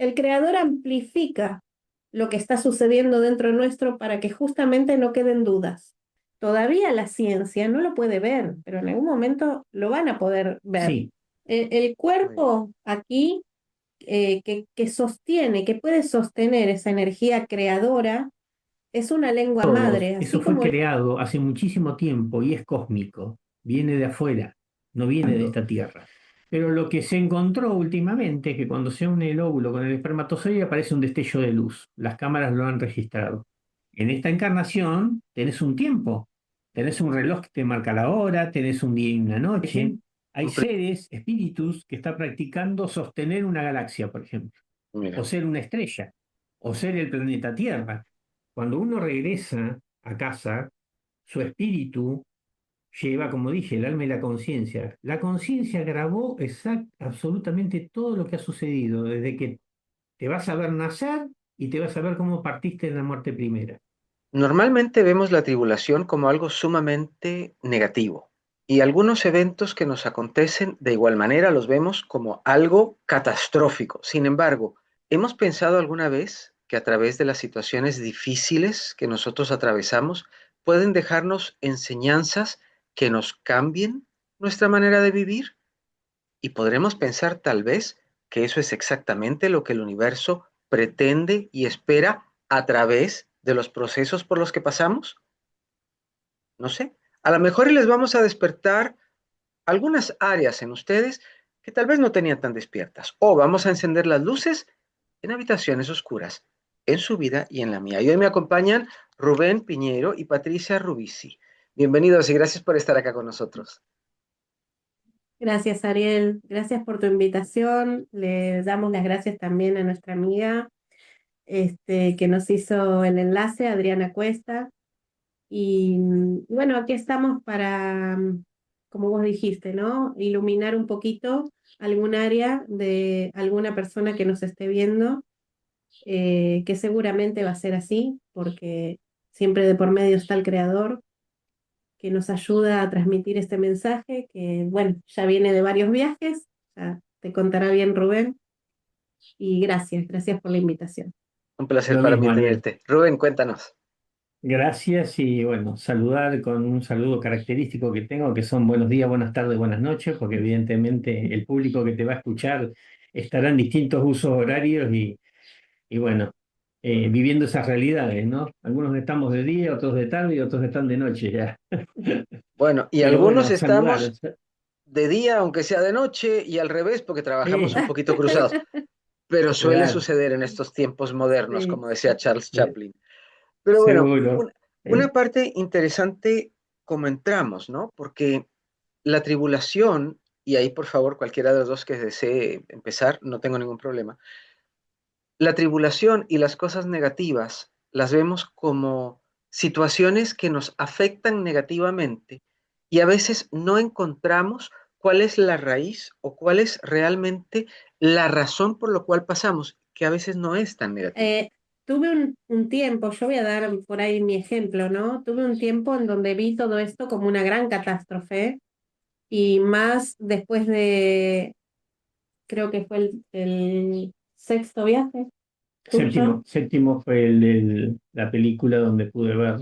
el creador amplifica lo que está sucediendo dentro nuestro para que justamente no queden dudas. Todavía la ciencia no lo puede ver, pero en algún momento lo van a poder ver. Sí, El Muy bien. cuerpo aquí que sostiene, que puede sostener esa energía creadora, es una lengua todos. madre, Eso así fue como creado hace muchísimo tiempo y es cósmico. Viene de afuera, no viene de esta Tierra. Pero lo que se encontró últimamente es que cuando se une el óvulo con el espermatozoide aparece un destello de luz. Las cámaras lo han registrado. En esta encarnación tenés un tiempo, tenés un reloj que te marca la hora, tenés un día y una noche. Hay Un pl- seres, espíritus, que están practicando sostener una galaxia, por ejemplo, o Mira, ser una estrella, o ser el planeta Tierra. Cuando uno regresa a casa, su espíritu lleva, como dije, el alma y la conciencia. La conciencia grabó absolutamente todo lo que ha sucedido, desde que te vas a ver nacer y te vas a ver cómo partiste en la muerte primera. normalmente vemos la tribulación como algo sumamente negativo y algunos eventos que nos acontecen de igual manera los vemos como algo catastrófico. Sin embargo, ¿hemos pensado alguna vez que a través de las situaciones difíciles que nosotros atravesamos pueden dejarnos enseñanzas que nos cambien nuestra manera de vivir? Y podremos pensar tal vez que eso es exactamente lo que el universo pretende y espera a través de los procesos por los que pasamos. No sé, a lo mejor les vamos a despertar algunas áreas en ustedes que tal vez no tenían tan despiertas. O vamos a encender las luces en habitaciones oscuras, en su vida y en la mía. Y hoy me acompañan Rubén Piñero y Patricia Rubici. Bienvenidos y gracias por estar acá con nosotros. gracias, Ariel, gracias por tu invitación. Le damos las gracias también a nuestra amiga que nos hizo el enlace, Adriana Cuesta. Y bueno, aquí estamos para, como vos dijiste, ¿no? Iluminar un poquito algún área de alguna persona que nos esté viendo, que seguramente va a ser así, porque siempre de por medio está el creador que nos ayuda a transmitir este mensaje, que bueno, ya viene de varios viajes, ya te contará bien Rubén, y gracias por la invitación. Un placer Lo para mismo, mí Ariel. tenerte. Rubén, cuéntanos. Gracias y bueno, saludar con un saludo característico que tengo, que son buenos días, buenas tardes, buenas noches, porque evidentemente el público que te va a escuchar estará en distintos usos horarios y bueno, viviendo esas realidades, ¿no? Algunos estamos de día, otros de tarde y otros están de noche ya. Bueno, y Pero algunos bueno, saludar. estamos de día, aunque sea de noche, y al revés, porque trabajamos un Sí, poquito cruzados. Pero suele claro, suceder en estos tiempos modernos, Sí, como decía Charles eh, Chaplin. Pero bueno, seguro. una Eh, parte interesante como entramos, ¿no? Porque la tribulación, y ahí por favor cualquiera de los dos que desee empezar, no tengo ningún problema. La tribulación y las cosas negativas las vemos como situaciones que nos afectan negativamente y a veces no encontramos cuál es la raíz o cuál es realmente la razón por la cual pasamos, que a veces no es tan negativa. Eh, tuve un tiempo, yo voy a dar por ahí mi ejemplo, ¿no? Tuve un tiempo en donde vi todo esto como una gran catástrofe y más después de, creo que fue el sexto viaje tuyo. séptimo fue la película donde pude ver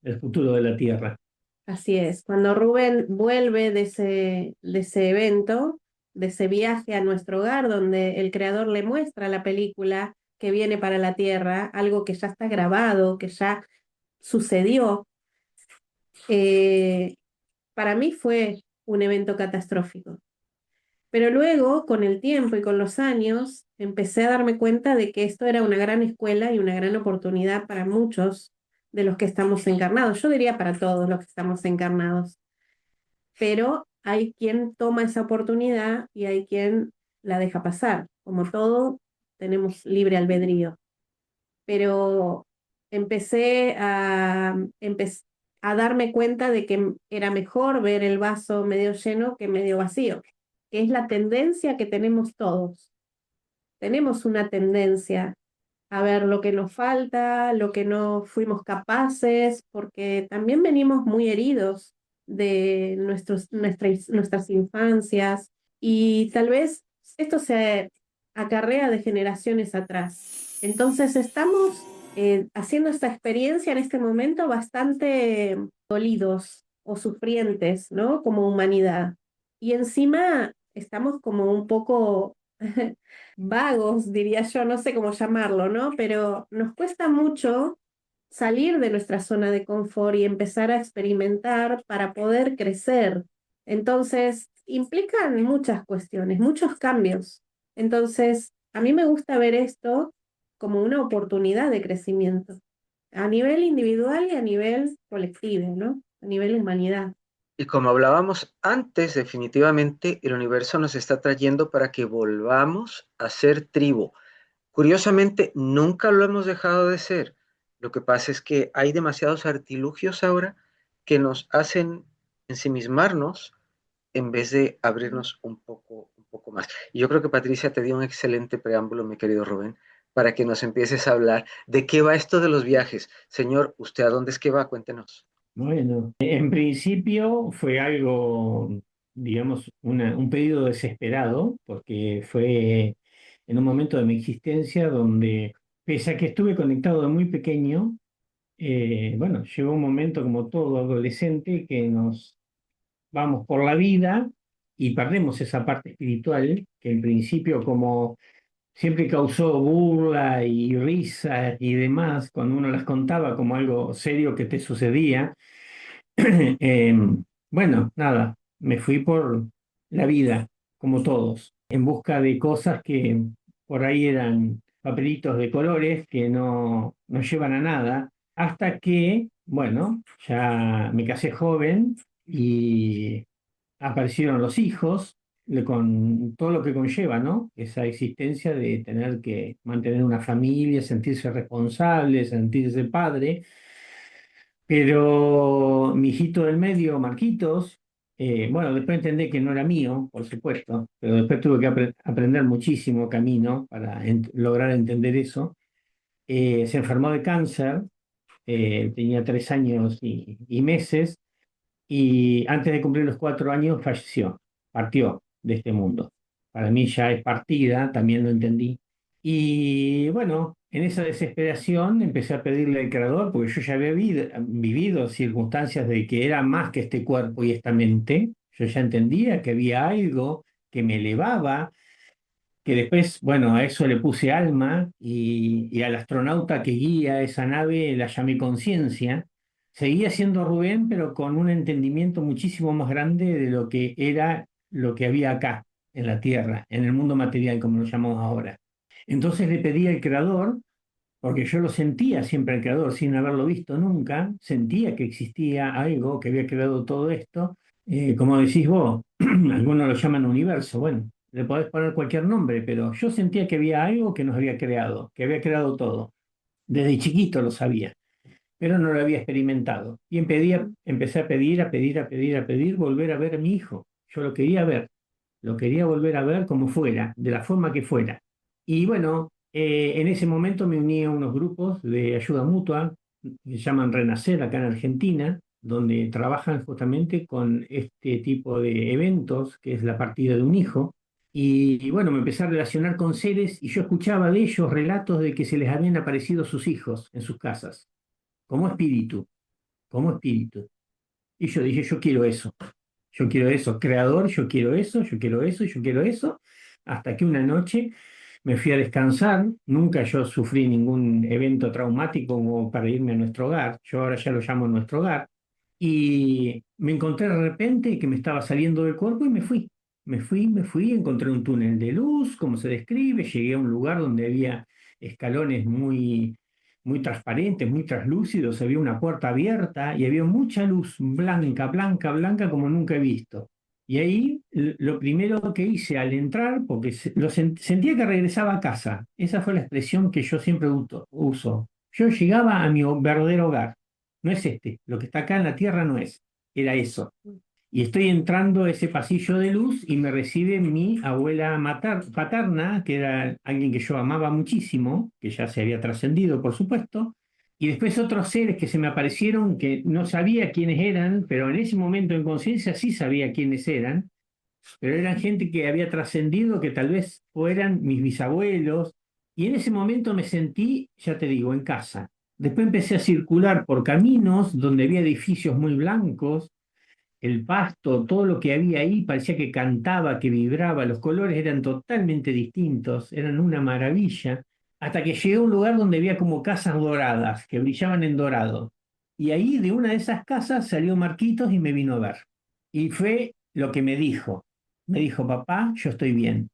el futuro de la Tierra. Así es, cuando Rubén vuelve de ese evento, de ese viaje a nuestro hogar, donde el creador le muestra la película que viene para la Tierra, algo que ya está grabado, que ya sucedió. eh, para mí fue un evento catastrófico. Pero luego, con el tiempo y con los años, empecé a darme cuenta de que esto era una gran escuela y una gran oportunidad para muchos de los que estamos encarnados. Yo diría para todos los que estamos encarnados. Pero hay quien toma esa oportunidad y hay quien la deja pasar. Como todo, tenemos libre albedrío. Pero empecé a darme cuenta de que era mejor ver el vaso medio lleno que medio vacío, que es la tendencia que tenemos todos. Tenemos una tendencia a ver lo que nos falta, lo que no fuimos capaces, porque también venimos muy heridos de nuestras infancias y tal vez esto acarrea de generaciones atrás. Entonces estamos haciendo esta experiencia en este momento bastante dolidos o sufrientes, ¿no? Como humanidad. Y encima estamos como un poco vagos, diría yo, no sé cómo llamarlo, ¿no? Pero nos cuesta mucho salir de nuestra zona de confort y empezar a experimentar para poder crecer. Entonces, implican muchas cuestiones, muchos cambios. Entonces, a mí me gusta ver esto como una oportunidad de crecimiento, a nivel individual y a nivel colectivo, ¿no? A nivel humanidad. Y como hablábamos antes, definitivamente el universo nos está trayendo para que volvamos a ser tribu. Curiosamente, nunca lo hemos dejado de ser. Lo que pasa es que hay demasiados artilugios ahora que nos hacen ensimismarnos en vez de abrirnos un poco más. Y yo creo que Patricia te dio un excelente preámbulo, mi querido Rubén, para que nos empieces a hablar de qué va esto de los viajes. Señor, ¿usted a dónde es que va? Cuéntenos. Bueno, en principio fue algo, digamos, un pedido desesperado, porque fue en un momento de mi existencia donde, pese a que estuve conectado de muy pequeño, bueno, llegó un momento como todo adolescente que nos vamos por la vida y perdemos esa parte espiritual que en principio como siempre causó burla y risa y demás cuando uno las contaba como algo serio que te sucedía. Eh, bueno, nada, me fui por la vida, como todos, en busca de cosas que por ahí eran papelitos de colores que no llevan a nada, hasta que, bueno, ya me casé joven y aparecieron los hijos, con todo lo que conlleva, ¿no? Esa existencia de tener que mantener una familia, sentirse responsable, sentirse padre. Pero mi hijito del medio, Marquitos, bueno, después entendí que no era mío, por supuesto, pero después tuve que aprender muchísimo camino para lograr entender eso. Se enfermó de cáncer, tenía 3 años y meses, y antes de cumplir los 4 años falleció, partió de este mundo. Para mí ya es partida, también lo entendí. Y bueno, en esa desesperación empecé a pedirle al Creador, porque yo ya había vivido circunstancias de que era más que este cuerpo y esta mente. Yo ya entendía que había algo que me elevaba, que después, bueno, a eso le puse alma y al astronauta que guía esa nave la llamé conciencia. Seguía siendo Rubén, pero con un entendimiento muchísimo más grande de lo que era lo que había acá, en la Tierra, en el mundo material, como lo llamamos ahora. Entonces le pedí al Creador, porque yo lo sentía siempre al Creador, sin haberlo visto nunca, sentía que existía algo que había creado todo esto. Como decís vos, algunos lo llaman universo, bueno, le podés poner cualquier nombre, pero yo sentía que había algo que nos había creado, que había creado todo. Desde chiquito lo sabía, pero no lo había experimentado. Y empecé a pedir, a pedir, a pedir, a pedir, volver a ver a mi hijo. Yo lo quería ver, lo quería volver a ver como fuera, de la forma que fuera. Y bueno, en ese momento me uní a unos grupos de ayuda mutua, que se llaman Renacer acá en Argentina, donde trabajan justamente con este tipo de eventos, que es la partida de un hijo. Y bueno, me empecé a relacionar con seres y yo escuchaba de ellos relatos de que se les habían aparecido sus hijos en sus casas, como espíritu, como espíritu. Y yo dije, yo quiero eso, creador, yo quiero eso, yo quiero eso, yo quiero eso, hasta que una noche me fui a descansar, nunca yo sufrí ningún evento traumático como para irme a nuestro hogar, yo ahora ya lo llamo nuestro hogar, y me encontré de repente que me estaba saliendo del cuerpo y me fui, encontré un túnel de luz, como se describe, llegué a un lugar donde había escalones muy transparentes, muy translúcidos, había una puerta abierta y había mucha luz blanca, blanca, blanca como nunca he visto. Y ahí lo primero que hice al entrar, porque sentía que regresaba a casa, esa fue la expresión que yo siempre uso. Yo llegaba a mi verdadero hogar, no es este, lo que está acá en la tierra no es, era eso. Y estoy entrando a ese pasillo de luz y me recibe mi abuela paterna, que era alguien que yo amaba muchísimo, que ya se había trascendido, por supuesto, y después otros seres que se me aparecieron que no sabía quiénes eran, pero en ese momento en conciencia sí sabía quiénes eran, pero eran gente que había trascendido, que tal vez fueran mis bisabuelos, y en ese momento me sentí, ya te digo, en casa. Después empecé a circular por caminos donde había edificios muy blancos, el pasto, todo lo que había ahí parecía que cantaba, que vibraba, los colores eran totalmente distintos, eran una maravilla, hasta que llegué a un lugar donde había como casas doradas, que brillaban en dorado. Y ahí de una de esas casas salió Marquitos y me vino a ver. Y fue lo que me dijo. Me dijo, papá, yo estoy bien.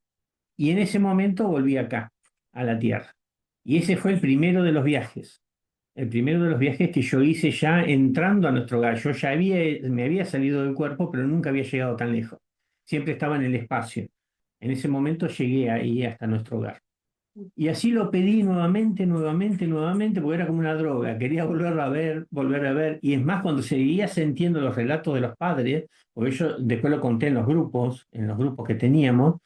Y en ese momento volví acá, a la tierra. Y ese fue el primero de los viajes. El primero de los viajes que yo hice ya entrando a nuestro hogar. Yo ya me había salido del cuerpo, pero nunca había llegado tan lejos. Siempre estaba en el espacio. En ese momento llegué ahí hasta nuestro hogar. Y así lo pedí nuevamente, nuevamente, nuevamente, porque era como una droga. Quería volverlo a ver, volver a ver. Y es más, cuando seguía sintiendo los relatos de los padres, porque yo después lo conté en los grupos que teníamos,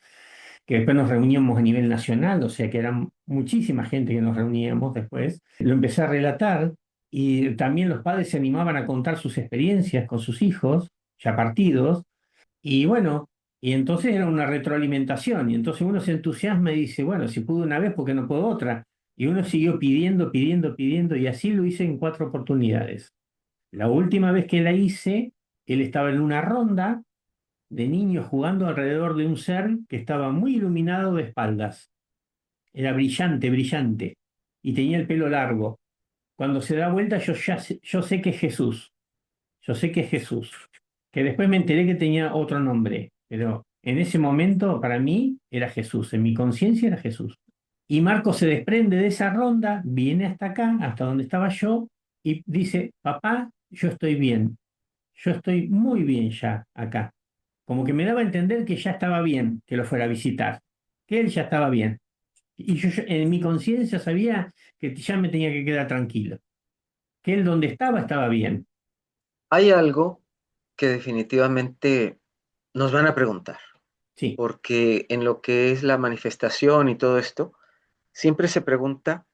que después nos reuníamos a nivel nacional, o sea que eran muchísima gente que nos reuníamos después. Lo empecé a relatar y también los padres se animaban a contar sus experiencias con sus hijos, ya partidos, y bueno, y entonces era una retroalimentación, y entonces uno se entusiasma y dice, bueno, si pude una vez, ¿por qué no puedo otra? Y uno siguió pidiendo, pidiendo, pidiendo, y así lo hice en 4 oportunidades. La última vez que la hice, él estaba en una ronda de niños jugando alrededor de un ser que estaba muy iluminado de espaldas. Era brillante, brillante, y tenía el pelo largo. Cuando se da vuelta, yo sé que es Jesús, yo sé que es Jesús, que después me enteré que tenía otro nombre, pero en ese momento para mí era Jesús, en mi conciencia era Jesús. Y Marco se desprende de esa ronda, viene hasta acá, hasta donde estaba yo, y dice, papá, yo estoy bien, yo estoy muy bien ya acá. Como que me daba a entender que ya estaba bien que lo fuera a visitar, que él ya estaba bien. Y yo en mi conciencia sabía que ya me tenía que quedar tranquilo, que él donde estaba bien. Hay algo que definitivamente nos van a preguntar, Sí. porque en lo que es la manifestación y todo esto, siempre se pregunta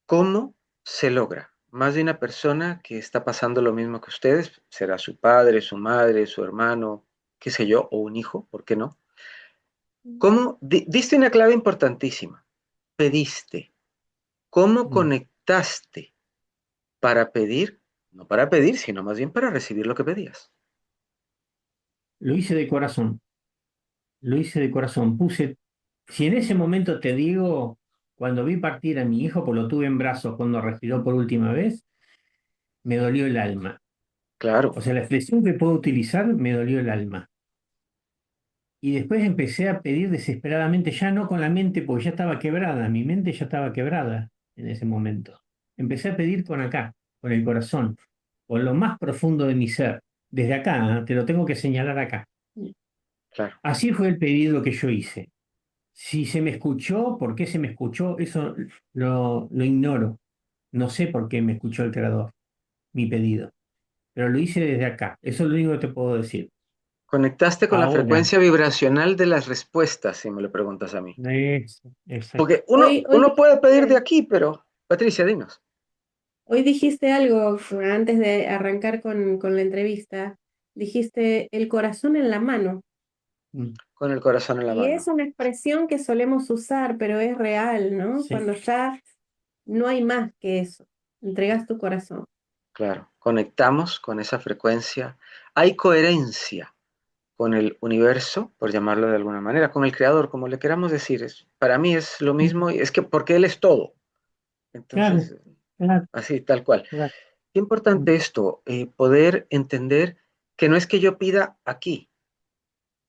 cómo se logra. Más de una persona que está pasando lo mismo que ustedes, será su padre, su madre, su hermano, qué sé yo, o un hijo, ¿por qué no? ¿Cómo? Diste una clave importantísima. Pediste. ¿Cómo Mm. conectaste para pedir? No para pedir, sino más bien para recibir lo que pedías. Lo hice de corazón, lo hice de corazón. Si en ese momento te digo, cuando vi partir a mi hijo, pues lo tuve en brazos cuando respiró por última vez, me dolió el alma. O Claro, sea, la expresión que puedo utilizar me dolió el alma. Y después empecé a pedir desesperadamente, ya no con la mente, porque ya estaba quebrada, mi mente ya estaba quebrada en ese momento. Empecé a pedir con acá, con el corazón, con lo más profundo de mi ser. Desde acá, te lo tengo que señalar acá. claro. Así fue el pedido que yo hice. Si se me escuchó, por qué se me escuchó, eso lo ignoro. No sé por qué me escuchó el Creador, mi pedido. Pero lo hice desde acá. Eso es lo único que te puedo decir. Conectaste con la Ahora, frecuencia vibracional de las respuestas, si me lo preguntas a mí. exacto. Porque uno, Hoy uno puede pedir de dijiste, aquí, pero Patricia, dinos, hoy dijiste algo antes de arrancar con la entrevista. Dijiste el corazón en la mano. Mm. con el corazón en la Y es mano. una expresión que solemos usar, pero es real, ¿no? Sí. Cuando ya no hay más que eso. Entregas tu corazón. Claro, conectamos con esa frecuencia. Hay coherencia con el universo, por llamarlo de alguna manera, con el creador, como le queramos decir. Para mí es lo Mm. mismo, y es que porque él es todo. Claro, Entonces, claro, así, tal cual. claro. Qué Mm. importante esto, poder entender que no es que yo pida aquí.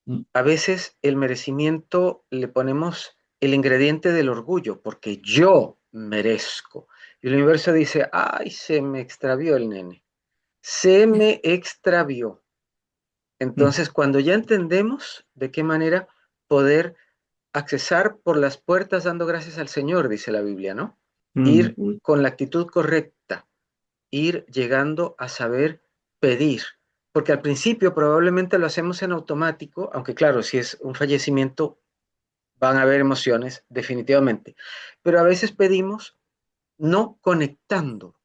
Mm. A veces el merecimiento le ponemos el ingrediente del orgullo, porque yo merezco. Y el universo dice, ay, se me extravió el nene, se me extravió. Mm. Entonces, cuando ya entendemos de qué manera poder accesar por las puertas dando gracias al Señor, dice la Biblia, ¿no? Ir Mm. con la actitud correcta, ir llegando a saber pedir, porque al principio probablemente lo hacemos en automático, aunque claro, si es un fallecimiento van a haber emociones, definitivamente, pero a veces pedimos no conectando.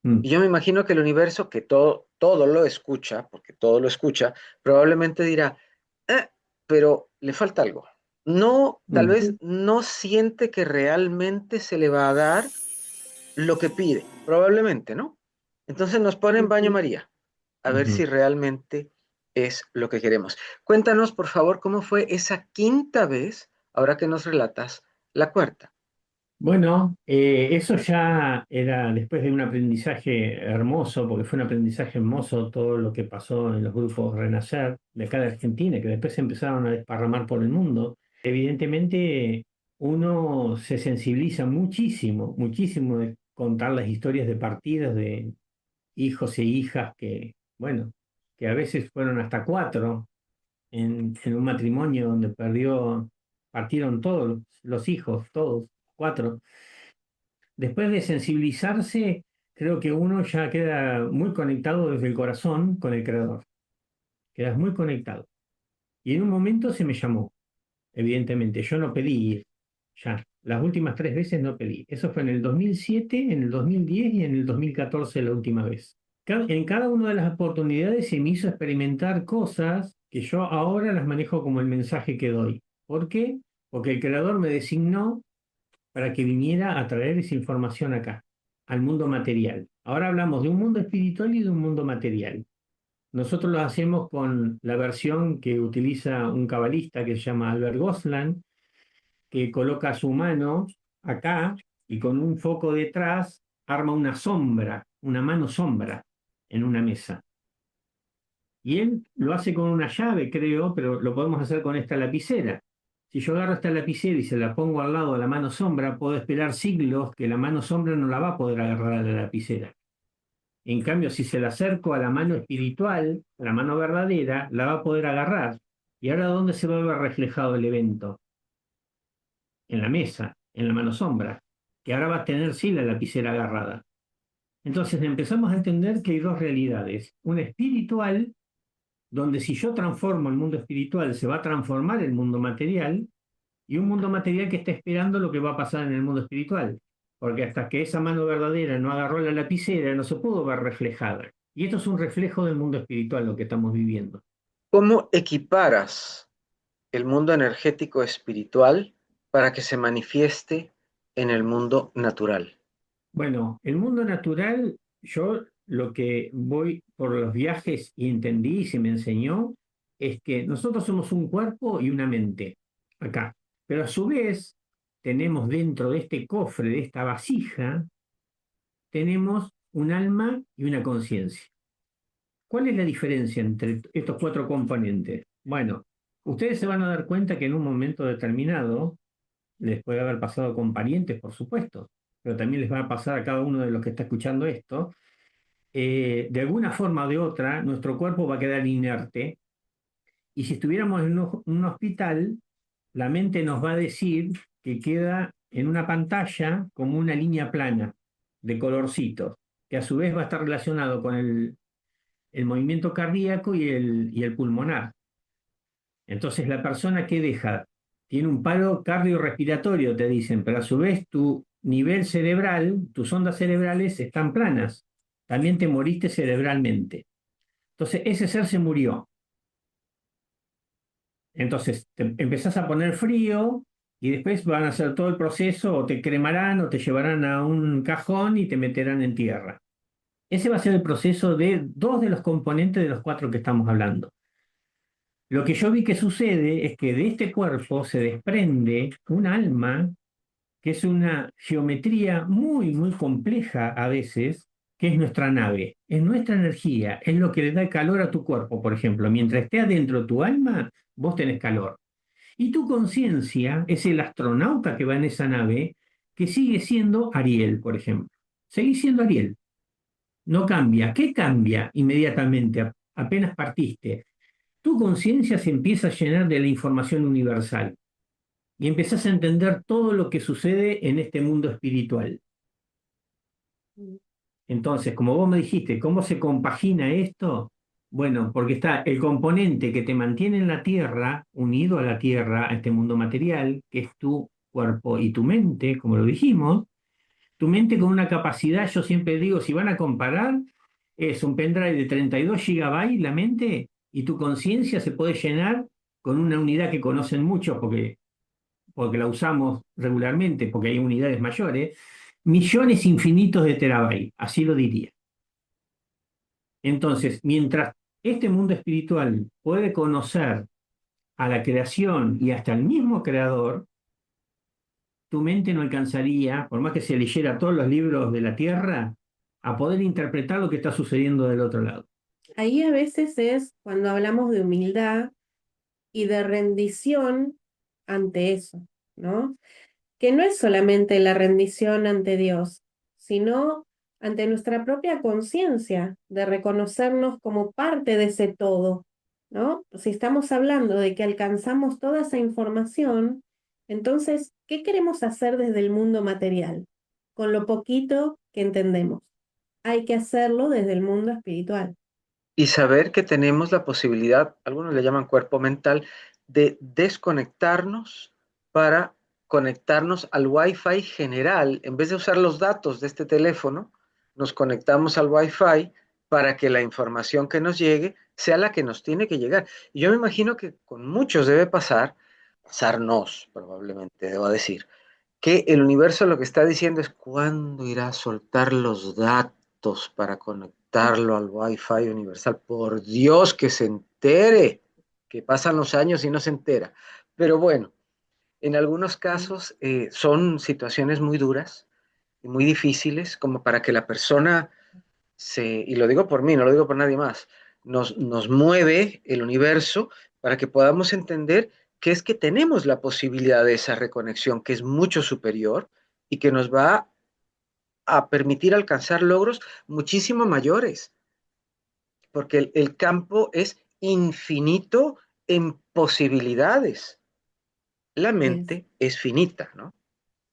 Mm. Y yo me imagino que el universo, que todo lo escucha, porque todo lo escucha, probablemente dirá, pero le falta algo. No, tal Mm, vez no siente que realmente se le va a dar lo que pide, probablemente, ¿no? Entonces nos pone en baño Ujú. María, a ver ujú. si realmente es lo que queremos. Cuéntanos, por favor, cómo fue esa quinta vez, ahora que nos relatas la cuarta. Bueno, eso ya era después de un aprendizaje hermoso, porque fue un aprendizaje hermoso todo lo que pasó en los grupos Renacer de acá de Argentina, que después se empezaron a desparramar por el mundo. Evidentemente, uno se sensibiliza muchísimo, muchísimo de contar las historias de partidas de hijos e hijas que, bueno, que a veces fueron hasta cuatro en un matrimonio donde partieron todos los hijos, todos, cuatro. Después de sensibilizarse, creo que uno ya queda muy conectado desde el corazón con el Creador. Quedas muy conectado. Y en un momento se me llamó, evidentemente. Yo no pedí ir, ya. Las últimas 3 veces no pedí. Eso fue en el 2007, en el 2010 y en el 2014 la última vez. En cada una de las oportunidades se me hizo experimentar cosas que yo ahora las manejo como el mensaje que doy. ¿Por qué? Porque el Creador me designó para que viniera a traer esa información acá, al mundo material. Ahora hablamos de un mundo espiritual y de un mundo material. Nosotros lo hacemos con la versión que utiliza un cabalista que se llama Albert Goslan, que coloca su mano acá y con un foco detrás arma una sombra, una mano sombra en una mesa. Y él lo hace con una llave, creo, pero lo podemos hacer con esta lapicera. Si yo agarro esta lapicera y se la pongo al lado de la mano sombra, puedo esperar siglos que la mano sombra no la va a poder agarrar a la lapicera. En cambio, si se la acerco a la mano espiritual, a la mano verdadera, la va a poder agarrar. ¿Y ahora dónde se va a ver reflejado el evento? En la mesa, en la mano sombra, que ahora va a tener sí la lapicera agarrada. Entonces empezamos a entender que hay dos realidades, una espiritual donde si yo transformo el mundo espiritual, se va a transformar el mundo material, y un mundo material que está esperando lo que va a pasar en el mundo espiritual. Porque hasta que esa mano verdadera no agarró la lapicera, no se pudo ver reflejada. Y esto es un reflejo del mundo espiritual, lo que estamos viviendo. ¿Cómo equiparas el mundo energético espiritual para que se manifieste en el mundo natural? Bueno, el mundo natural, yo lo que voy por los viajes y entendí y se me enseñó, es que nosotros somos un cuerpo y una mente, acá. Pero a su vez, tenemos dentro de este cofre, de esta vasija, tenemos un alma y una conciencia. ¿Cuál es la diferencia entre estos cuatro componentes? Bueno, ustedes se van a dar cuenta que en un momento determinado les puede haber pasado con parientes, por supuesto, pero también les va a pasar a cada uno de los que está escuchando esto. De alguna forma o de otra, nuestro cuerpo va a quedar inerte y si estuviéramos en un hospital, la mente nos va a decir que queda en una pantalla como una línea plana de colorcitos, que a su vez va a estar relacionado con el movimiento cardíaco y el pulmonar. Entonces la persona que deja tiene un paro cardiorrespiratorio, te dicen, pero a su vez tu nivel cerebral, tus ondas cerebrales están planas. También te moriste cerebralmente. Entonces ese ser se murió. Entonces te empezás a poner frío y después van a hacer todo el proceso o te cremarán o te llevarán a un cajón y te meterán en tierra. Ese va a ser el proceso de dos de los componentes de los cuatro que estamos hablando. Lo que yo vi que sucede es que de este cuerpo se desprende un alma que es una geometría muy, muy compleja a veces, que es nuestra nave, es nuestra energía, es lo que le da calor a tu cuerpo, por ejemplo. Mientras esté adentro tu alma, vos tenés calor. Y tu conciencia es el astronauta que va en esa nave, que sigue siendo Ariel, por ejemplo. Seguís siendo Ariel, no cambia. ¿Qué cambia inmediatamente apenas partiste? Tu conciencia se empieza a llenar de la información universal y empezás a entender todo lo que sucede en este mundo espiritual. Entonces, como vos me dijiste, ¿cómo se compagina esto? Bueno, porque está el componente que te mantiene en la tierra, unido a la tierra, a este mundo material, que es tu cuerpo y tu mente, como lo dijimos. Tu mente con una capacidad, yo siempre digo, si van a comparar, es un pendrive de 32 gigabytes la mente y tu conciencia se puede llenar con una unidad que conocen muchos porque la usamos regularmente, porque hay unidades mayores, millones infinitos de terabytes, así lo diría. Entonces, mientras este mundo espiritual puede conocer a la creación y hasta el mismo creador, tu mente no alcanzaría, por más que se leyera todos los libros de la Tierra, a poder interpretar lo que está sucediendo del otro lado. Ahí a veces es cuando hablamos de humildad y de rendición ante eso, ¿no? Que no es solamente la rendición ante Dios, sino ante nuestra propia conciencia, de reconocernos como parte de ese todo, ¿no? Si estamos hablando de que alcanzamos toda esa información, entonces, ¿qué queremos hacer desde el mundo material? Con lo poquito que entendemos. Hay que hacerlo desde el mundo espiritual. Y saber que tenemos la posibilidad, algunos le llaman cuerpo mental, de desconectarnos para conectarnos al Wi-Fi general. En vez de usar los datos de este teléfono, nos conectamos al Wi-Fi para que la información que nos llegue sea la que nos tiene que llegar. Y yo me imagino que con muchos debe pasarnos probablemente, debo decir, que el universo lo que está diciendo es cuándo irá a soltar los datos para conectarlo al Wi-Fi universal. Por Dios, que se entere, que pasan los años y no se entera. Pero bueno, en algunos casos son situaciones muy duras y muy difíciles como para que la persona y lo digo por mí, no lo digo por nadie más, nos mueve el universo para que podamos entender que es que tenemos la posibilidad de esa reconexión que es mucho superior y que nos va a permitir alcanzar logros muchísimo mayores, porque el campo es infinito en posibilidades. La Es. mente es finita, ¿no?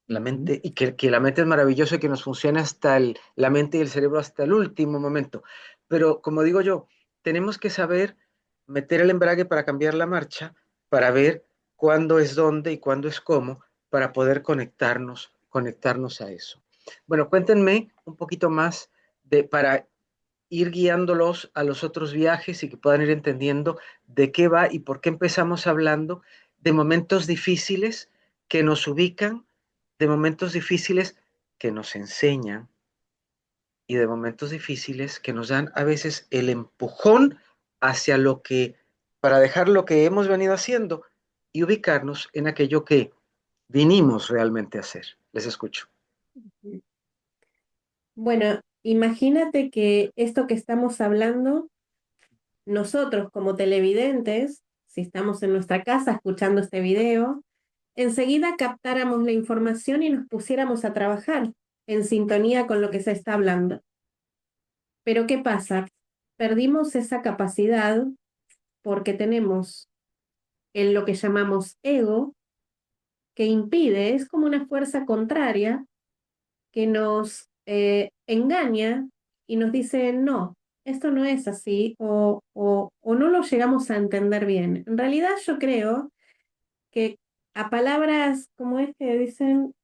La Ujú. mente, y que la mente es maravillosa y que nos funciona hasta la mente y el cerebro hasta el último momento. Pero como digo yo, tenemos que saber meter el embrague para cambiar la marcha, para ver cuándo es dónde y cuándo es cómo, para poder conectarnos a eso. Bueno, cuéntenme un poquito más para ir guiándolos a los otros viajes y que puedan ir entendiendo de qué va y por qué empezamos hablando de momentos difíciles que nos ubican, de momentos difíciles que nos enseñan y de momentos difíciles que nos dan a veces el empujón hacia lo que, para dejar lo que hemos venido haciendo y ubicarnos en aquello que vinimos realmente a hacer. Les escucho. Bueno, imagínate que esto que estamos hablando, nosotros como televidentes, si estamos en nuestra casa escuchando este video, enseguida captáramos la información y nos pusiéramos a trabajar en sintonía con lo que se está hablando. Pero ¿qué pasa? Perdimos esa capacidad porque tenemos en lo que llamamos ego, que impide, es como una fuerza contraria que nos engaña y nos dice, no, esto no es así o no lo llegamos a entender bien. En realidad yo creo que a palabras como es que dicen,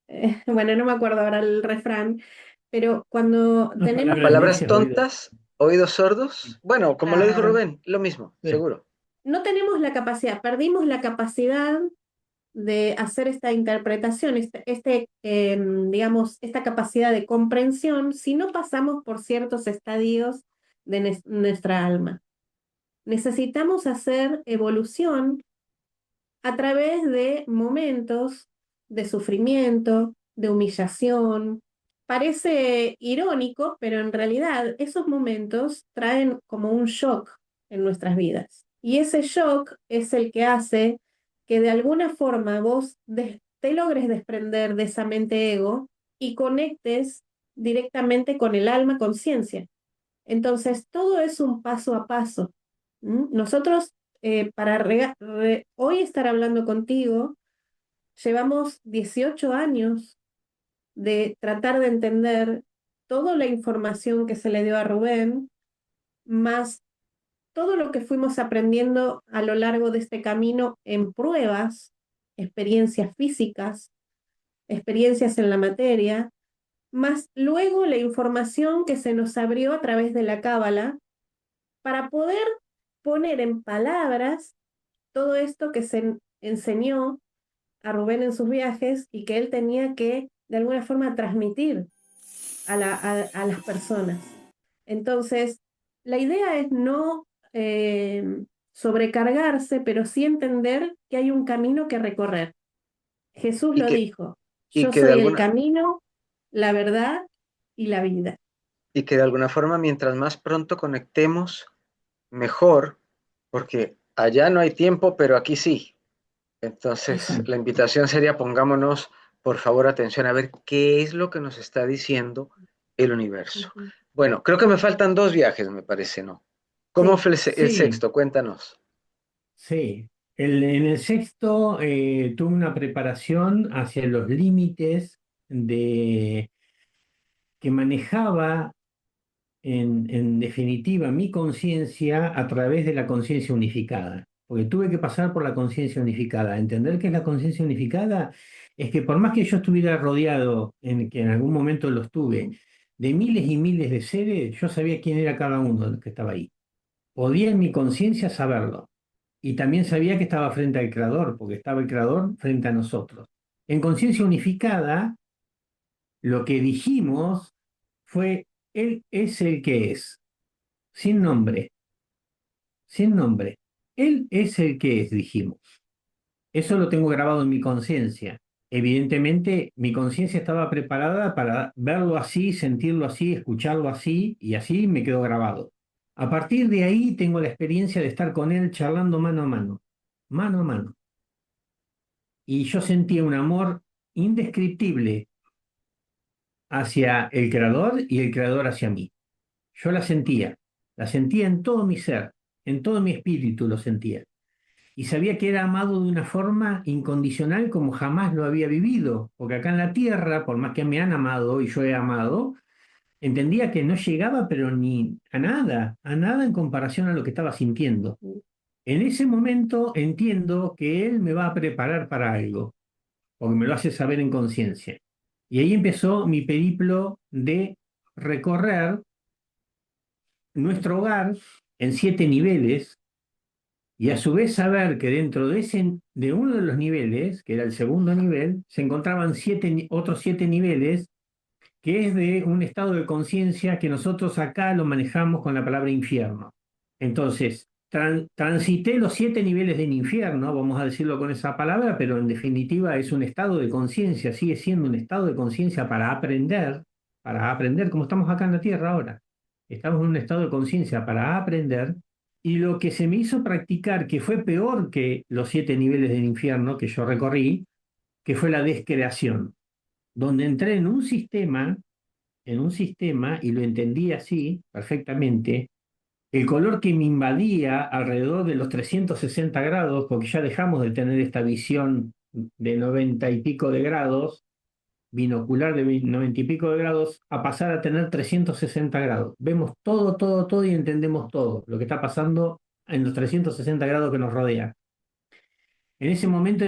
bueno, no me acuerdo ahora el refrán, pero cuando Unas tenemos, A palabras palabras necias, oídos. tontas, oídos sordos. Bueno, como lo dijo claro, Rubén, lo mismo, Sí. seguro. no tenemos la capacidad, perdimos la capacidad de hacer esta interpretación, digamos, esta capacidad de comprensión si no pasamos por ciertos estadios de nuestra alma. Necesitamos hacer evolución a través de momentos de sufrimiento, de humillación. Parece irónico, pero en realidad esos momentos traen como un shock en nuestras vidas. Y ese shock es el que hace que de alguna forma vos te logres desprender de esa mente ego y conectes directamente con el alma conciencia. Entonces, todo es un paso a paso. Nosotros, para hoy estar hablando contigo, llevamos 18 años de tratar de entender toda la información que se le dio a Rubén, más todo lo que fuimos aprendiendo a lo largo de este camino en pruebas, experiencias físicas, experiencias en la materia, más luego la información que se nos abrió a través de la cábala para poder poner en palabras todo esto que se enseñó a Rubén en sus viajes y que él tenía que de alguna forma transmitir a las personas. Entonces, la idea es no sobrecargarse, pero sí entender que hay un camino que recorrer. Jesús Y lo que, dijo, y yo que de soy el alguna, camino, la verdad y la vida. y que de alguna forma, mientras más pronto conectemos, mejor, porque allá no hay tiempo, pero aquí sí. Entonces, la Exacto. invitación sería pongámonos, por favor, atención a ver qué es lo que nos está diciendo el universo. Ujú. Bueno, creo que me faltan 2 viajes, me parece, ¿no? ¿Cómo Sí, fue el Sí, sexto? Cuéntanos. sí. En el sexto tuve una preparación hacia los límites de que manejaba en definitiva mi conciencia a través de la conciencia unificada. Porque tuve que pasar por la conciencia unificada. Entender que es la conciencia unificada es que por más que yo estuviera rodeado, que en algún momento lo estuve, de miles y miles de seres, yo sabía quién era cada uno de los que estaba ahí. Podía en mi conciencia saberlo. Y también sabía que estaba frente al Creador, porque estaba el Creador frente a nosotros. En conciencia unificada, lo que dijimos fue, Él es el que es, sin nombre, sin nombre. Él es el que es, dijimos. Eso lo tengo grabado en mi conciencia. Evidentemente, mi conciencia estaba preparada para verlo así, sentirlo así, escucharlo así, y así me quedó grabado. A partir de ahí tengo la experiencia de estar con él charlando mano a mano, mano a mano. Y yo sentía un amor indescriptible hacia el creador y el creador hacia mí. Yo la sentía en todo mi ser, en todo mi espíritu lo sentía. Y sabía que era amado de una forma incondicional como jamás lo había vivido, porque acá en la tierra, por más que me han amado y yo he amado, entendía que no llegaba pero ni a nada en comparación a lo que estaba sintiendo. En ese momento entiendo que Él me va a preparar para algo, porque me lo hace saber en conciencia. Y ahí empezó mi periplo de recorrer nuestro hogar en 7 niveles y a su vez saber que dentro de uno de los niveles, que era el segundo nivel, se encontraban otros 7 niveles, que es de un estado de conciencia que nosotros acá lo manejamos con la palabra infierno. Entonces, transité los 7 niveles del infierno, vamos a decirlo con esa palabra, pero en definitiva es un estado de conciencia, sigue siendo un estado de conciencia para aprender, como estamos acá en la Tierra ahora. Estamos en un estado de conciencia para aprender, y lo que se me hizo practicar, que fue peor que los 7 niveles del infierno que yo recorrí, que fue la descreación, donde entré en un sistema y lo entendí así perfectamente, el color que me invadía alrededor de los 360 grados, porque ya dejamos de tener esta visión de 90 y pico de grados, binocular de 90 y pico de grados, a pasar a tener 360 grados. Vemos todo, todo, todo y entendemos todo lo que está pasando en los 360 grados que nos rodea. En ese momento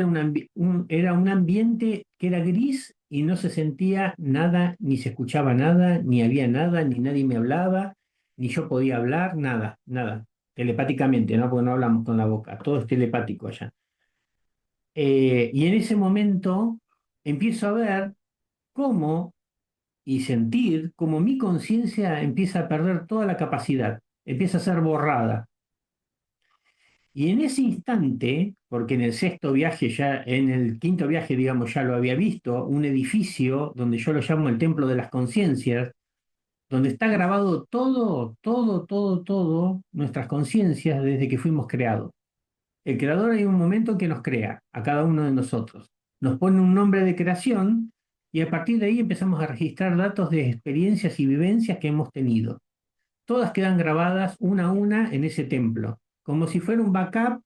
era un ambiente que era gris y no se sentía nada, ni se escuchaba nada, ni había nada, ni nadie me hablaba, ni yo podía hablar, nada, nada. Telepáticamente, ¿no? Porque no hablamos con la boca, todo es telepático allá. Y en ese momento empiezo a ver cómo y sentir cómo mi conciencia empieza a perder toda la capacidad, empieza a ser borrada. Y en ese instante, porque en el sexto viaje ya, en el quinto viaje, digamos, ya lo había visto, un edificio donde yo lo llamo el Templo de las Conciencias, donde está grabado todo, todo, todo, todo, nuestras conciencias desde que fuimos creados. El creador hay un momento en que nos crea a cada uno de nosotros, nos pone un nombre de creación y a partir de ahí empezamos a registrar datos de experiencias y vivencias que hemos tenido. Todas quedan grabadas una a una en ese templo, como si fuera un backup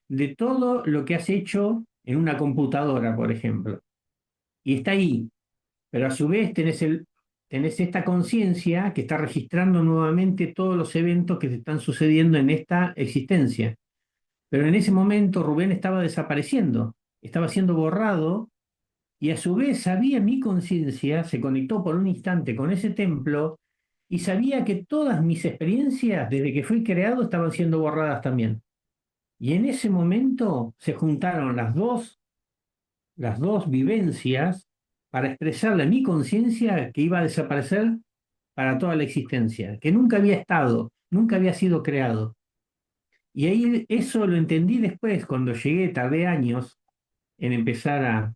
de todo lo que has hecho en una computadora, por ejemplo. Y está ahí, pero a su vez tenés esta conciencia que está registrando nuevamente todos los eventos que te están sucediendo en esta existencia. Pero en ese momento Rubén estaba desapareciendo, estaba siendo borrado y a su vez sabía mi conciencia, se conectó por un instante con ese templo y sabía que todas mis experiencias desde que fui creado estaban siendo borradas también. Y en ese momento se juntaron las dos vivencias para expresarle a mi conciencia que iba a desaparecer para toda la existencia, que nunca había estado, nunca había sido creado. Y ahí eso lo entendí después, cuando llegué, tardé años en empezar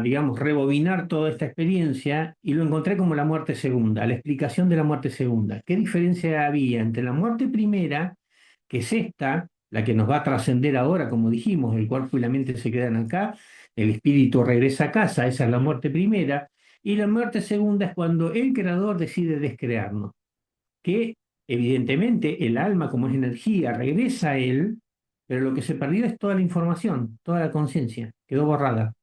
digamos, rebobinar toda esta experiencia y lo encontré como la muerte segunda, la explicación de la muerte segunda. ¿Qué diferencia había entre la muerte primera, que es esta, la que nos va a trascender ahora, como dijimos, el cuerpo y la mente se quedan acá, el espíritu regresa a casa, esa es la muerte primera, y la muerte segunda es cuando el creador decide descrearnos, que evidentemente el alma como es energía regresa a él, pero lo que se perdió es toda la información, toda la conciencia, quedó borrada.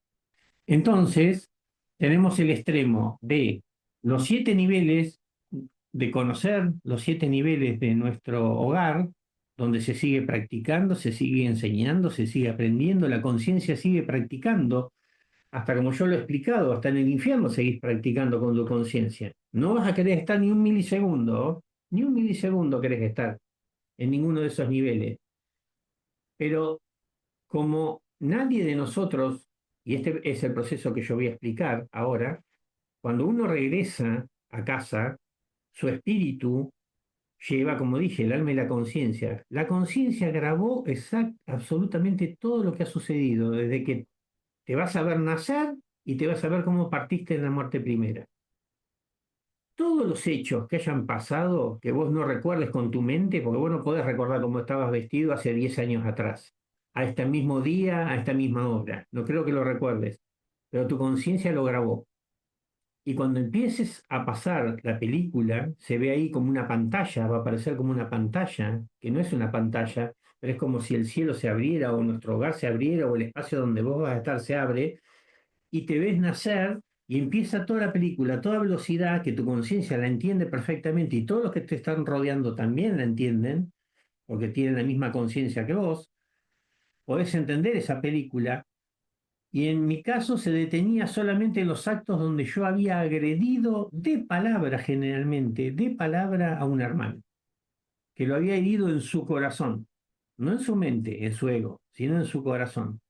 Entonces, tenemos el extremo de los 7 niveles, de conocer los 7 niveles de nuestro hogar, donde se sigue practicando, se sigue enseñando, se sigue aprendiendo, la conciencia sigue practicando, hasta como yo lo he explicado, hasta en el infierno seguís practicando con tu conciencia. No vas a querer estar ni un milisegundo querés estar en ninguno de esos niveles, pero como nadie de nosotros, y este es el proceso que yo voy a explicar ahora, cuando uno regresa a casa, su espíritu lleva, como dije, el alma y la conciencia. La conciencia grabó absolutamente todo lo que ha sucedido, desde que te vas a ver nacer y te vas a ver cómo partiste en la muerte primera. Todos los hechos que hayan pasado, que vos no recuerdes con tu mente, porque vos no podés recordar cómo estabas vestido hace 10 años atrás, a este mismo día, a esta misma hora. No creo que lo recuerdes, pero tu conciencia lo grabó. Y cuando empieces a pasar la película, se ve ahí como una pantalla, va a aparecer como una pantalla, que no es una pantalla, pero es como si el cielo se abriera o nuestro hogar se abriera o el espacio donde vos vas a estar se abre y te ves nacer y empieza toda la película a toda velocidad que tu conciencia la entiende perfectamente y todos los que te están rodeando también la entienden, porque tienen la misma conciencia que vos, podés entender esa película. Y en mi caso se detenía solamente en los actos donde yo había agredido de palabra, generalmente, de palabra a un hermano, que lo había herido en su corazón, no en su mente, en su ego, sino en su corazón.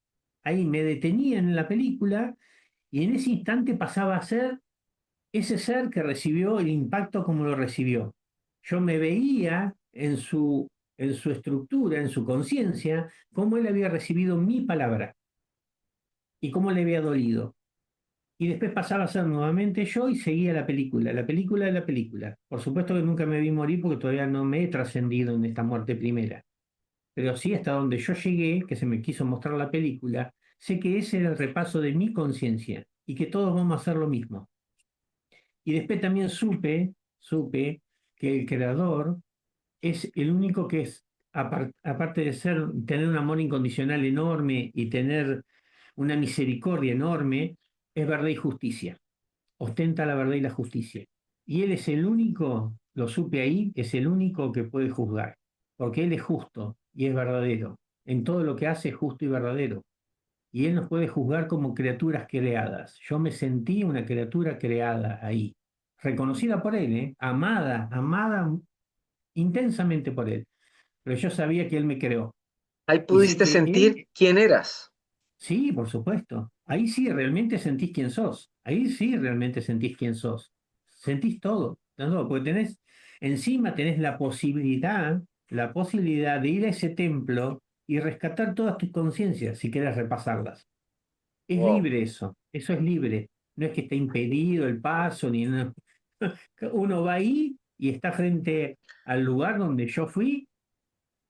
Ahí me detenía en la película y en ese instante pasaba a ser ese ser que recibió el impacto como lo recibió. Yo me veía en su estructura, en su conciencia, cómo él había recibido mi palabra y cómo le había dolido. Y después pasaba a ser nuevamente yo y seguía la película, la película de la película. Por supuesto que nunca me vi morir porque todavía no me he trascendido en esta muerte primera. Pero sí hasta donde yo llegué, que se me quiso mostrar la película, sé que ese era el repaso de mi conciencia y que todos vamos a hacer lo mismo. Y después también supe que el creador es el único que es, aparte de tener un amor incondicional enorme y tener una misericordia enorme, es verdad y justicia. Ostenta la verdad y la justicia. Y él es el único, lo supe ahí, es el único que puede juzgar, porque él es justo y es verdadero. En todo lo que hace es justo y verdadero. Y él nos puede juzgar como criaturas creadas. Yo me sentí una criatura creada ahí, reconocida por él, ¿eh? Amada intensamente por él. Pero yo sabía que él me creó. Ahí Y sé pudiste que sentir él, quién eras. sí, por supuesto. Ahí sí realmente sentís quién sos. Ahí sí realmente sentís quién sos. Sentís todo, todo, porque encima tenés la posibilidad de ir a ese templo y rescatar todas tus conciencias si quieres repasarlas. Es Wow. libre eso es libre. No es que esté impedido el paso, ni nada. Uno va ahí y está frente al lugar donde yo fui.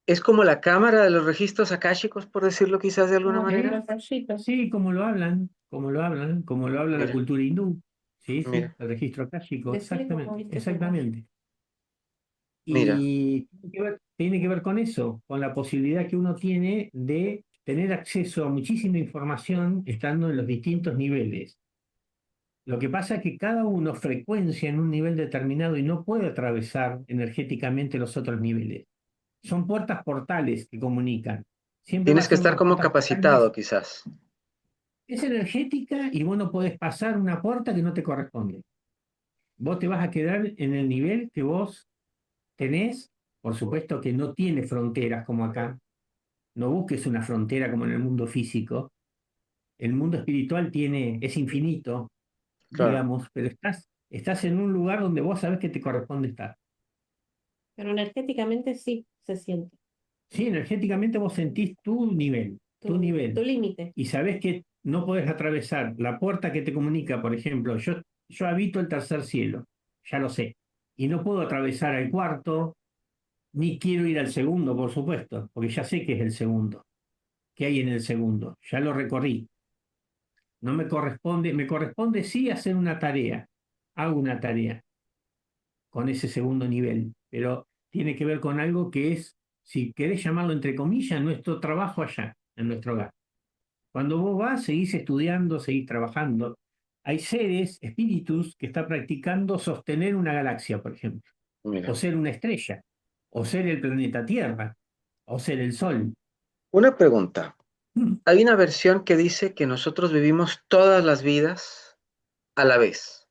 Es como la cámara de los registros akáshicos, por decirlo quizás de alguna manera. Sí, como lo habla la Mira, cultura hindú. Sí, sí, mira, el registro akáshico, Decime cómo exactamente, viste tu imagen. exactamente. mira. Y tiene que ver con eso, con la posibilidad que uno tiene de tener acceso a muchísima información estando en los distintos niveles. Lo que pasa es que cada uno frecuencia en un nivel determinado y no puede atravesar energéticamente los otros niveles. Son puertas portales que comunican. Siempre va a Tienes que ser estar una como puerta capacitado portal. quizás. Es energética y vos no podés pasar una puerta que no te corresponde. Vos te vas a quedar en el nivel que vos tenés, por supuesto que no tiene fronteras como acá, No busques una frontera como en el mundo físico. El mundo espiritual es infinito, Claro. digamos, pero estás en un lugar donde vos sabés que te corresponde estar. Pero energéticamente sí se siente. Sí, energéticamente vos sentís tu Tu nivel, límite. y sabés que no podés atravesar la puerta que te comunica, por ejemplo, yo habito el tercer cielo, ya lo sé, y no puedo atravesar al cuarto, ni quiero ir al segundo, por supuesto, porque ya sé que es el segundo, que hay en el segundo, ya lo recorrí. No me corresponde sí hacer una tarea, hago una tarea con ese segundo nivel, pero tiene que ver con algo que es, si querés llamarlo entre comillas, nuestro trabajo allá, en nuestro hogar. Cuando vos vas, seguís estudiando, seguís trabajando. Hay seres, espíritus, que están practicando sostener una galaxia, por ejemplo, o Mira, ser una estrella, o ser el planeta Tierra, o ser el Sol. una pregunta. Mm. Hay una versión que dice que nosotros vivimos todas las vidas a la vez,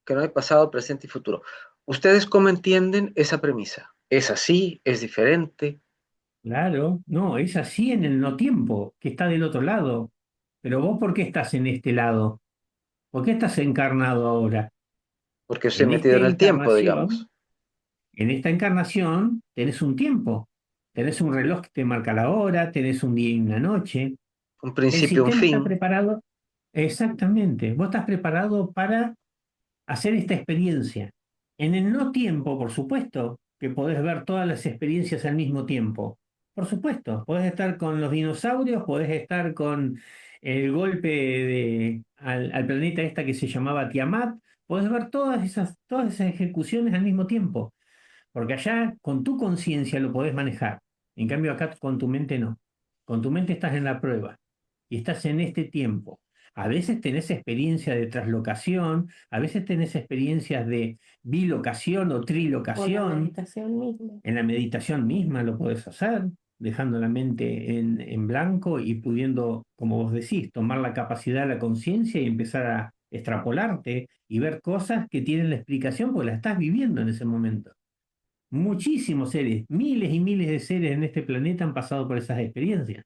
que no hay pasado, presente y futuro. ¿Ustedes cómo entienden esa premisa? ¿Es así? ¿Es diferente? Claro, no, es así en el no tiempo, que está del otro lado. Pero vos, ¿por qué estás en este lado? ¿Por qué estás encarnado ahora? Porque estoy En metido esta en el tiempo, digamos. encarnación, en esta encarnación tenés un tiempo, tenés un reloj que te marca la hora, tenés un día y una noche. Un El principio, un sistema fin. está preparado, exactamente, vos estás preparado para hacer esta experiencia. En el no tiempo, por supuesto, que podés ver todas las experiencias al mismo tiempo. Por supuesto, podés estar con los dinosaurios, podés estar con el golpe al planeta esta que se llamaba Tiamat, podés ver todas esas ejecuciones al mismo tiempo, porque allá con tu conciencia lo podés manejar. En cambio acá con tu mente no. Con tu mente estás en la prueba y estás en este tiempo. A veces tenés experiencia de traslocación, a veces tenés experiencias de bilocación o O la trilocación. meditación misma. En la meditación misma lo podés hacer, dejando la mente en blanco y pudiendo, como vos decís, tomar la capacidad de la conciencia y empezar a extrapolarte y ver cosas que tienen la explicación porque la estás viviendo en ese momento. Muchísimos seres, miles y miles de seres en este planeta han pasado por esas experiencias.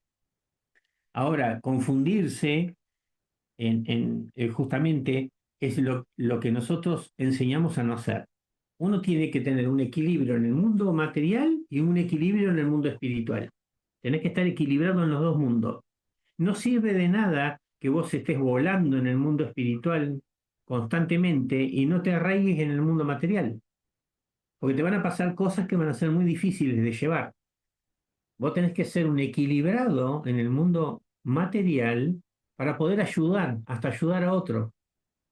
Ahora, confundirse justamente es lo que nosotros enseñamos a no hacer. Uno tiene que tener un equilibrio en el mundo material y un equilibrio en el mundo espiritual. Tenés que estar equilibrado en los dos mundos. No sirve de nada que vos estés volando en el mundo espiritual constantemente y no te arraigues en el mundo material, porque te van a pasar cosas que van a ser muy difíciles de llevar. Vos tenés que ser un equilibrado en el mundo material para poder ayudar, hasta ayudar a otro,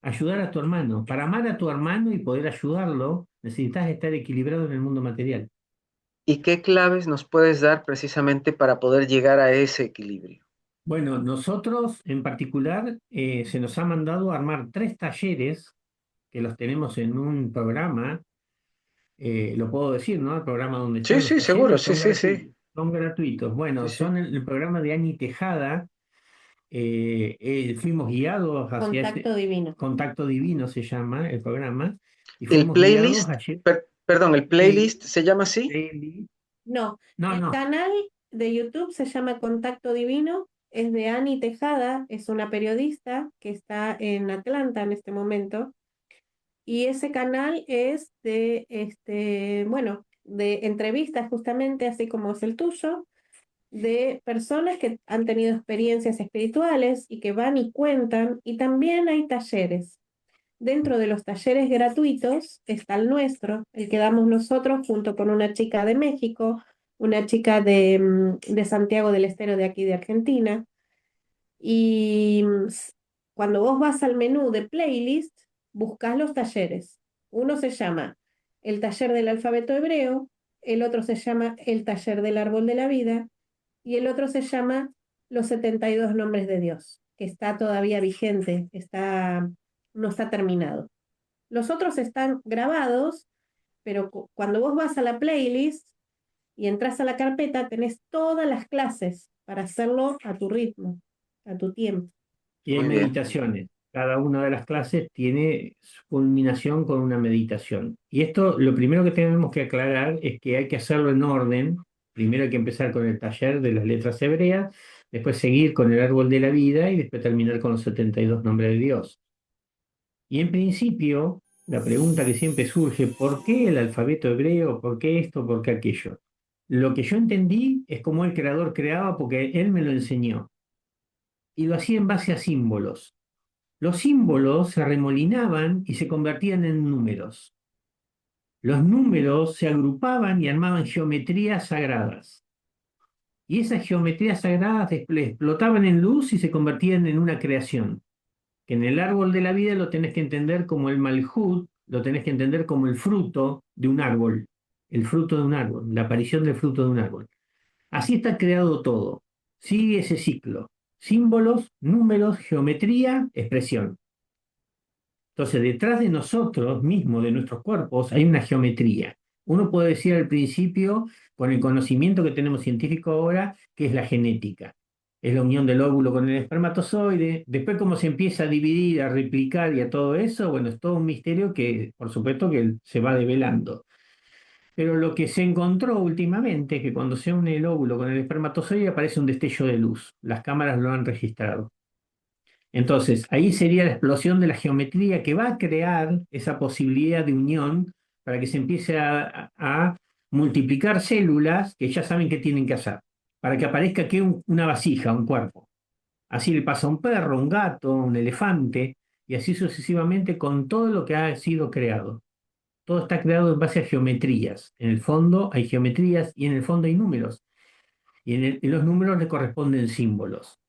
ayudar a tu hermano. Para amar a tu hermano y poder ayudarlo, necesitas estar equilibrado en el mundo material. ¿Y qué claves nos puedes dar precisamente para poder llegar a ese equilibrio? Bueno, nosotros en particular se nos ha mandado a armar 3 talleres que los tenemos en un programa, lo puedo decir, ¿no? El programa donde Sí, están los sí, seguro, talleres sí, son sí, sí, gratuitos. Son gratuitos. sí, Bueno, sí. son el programa de Ani Tejada. Fuimos guiados hacia Contacto este divino. Contacto Divino, se llama el programa, y El fuimos guiados playlist, ayer. perdón, el El playlist se llama así. playlist. No, No, el no, canal de YouTube se llama Contacto Divino, es de Ani Tejada, es una periodista que está en Atlanta en este momento, y ese canal es de, bueno, de entrevistas justamente, así como es el tuyo, de personas que han tenido experiencias espirituales y que van y cuentan, y también hay talleres. Dentro de los talleres gratuitos está el nuestro, el que damos nosotros junto con una chica de México, una chica de Santiago del Estero de aquí de Argentina. Y cuando vos vas al menú de playlist, buscas los talleres. Uno se llama el taller del alfabeto hebreo, el otro se llama el taller del árbol de la vida y el otro se llama los 72 nombres de Dios, que está todavía vigente, no está terminado. Los otros están grabados, pero cuando vos vas a la playlist y entras a la carpeta, tenés todas las clases para hacerlo a tu ritmo, a tu tiempo. y hay Muy bien. meditaciones. Cada una de las clases tiene su culminación con una meditación. Y esto, lo primero que tenemos que aclarar es que hay que hacerlo en orden, Primero hay que empezar con el taller de las letras hebreas, después seguir con el árbol de la vida y después terminar con los 72 nombres de Dios. Y en principio, la pregunta que siempre surge, ¿por qué el alfabeto hebreo? ¿Por qué esto? ¿Por qué aquello? Lo que yo entendí es cómo el creador creaba porque él me lo enseñó. Y lo hacía en base a símbolos. Los símbolos se arremolinaban y se convertían en números. Los números se agrupaban y armaban geometrías sagradas. Y esas geometrías sagradas explotaban en luz y se convertían en una creación. Que en el árbol de la vida lo tenés que entender como el malhut, lo tenés que entender como el fruto de un árbol, el fruto de un árbol, la aparición del fruto de un árbol. Así está creado todo. Sigue ese ciclo. Símbolos, números, geometría, expresión. Entonces, detrás de nosotros mismos, de nuestros cuerpos, hay una geometría. Uno puede decir al principio, con el conocimiento que tenemos científico ahora, que es la genética. Es la unión del óvulo con el espermatozoide. Después, cómo se empieza a dividir, a replicar y a todo eso, bueno, es todo un misterio que, por supuesto, que se va develando. Pero lo que se encontró últimamente es que cuando se une el óvulo con el espermatozoide aparece un destello de luz. Las cámaras lo han registrado. Entonces, ahí sería la explosión de la geometría que va a crear esa posibilidad de unión para que se empiece a multiplicar células que ya saben qué tienen que hacer, para que aparezca aquí una vasija, un cuerpo. Así le pasa a un perro, un gato, un elefante, y así sucesivamente con todo lo que ha sido creado. Todo está creado en base a geometrías. En el fondo hay geometrías y en el fondo hay números. Y en los números le corresponden símbolos.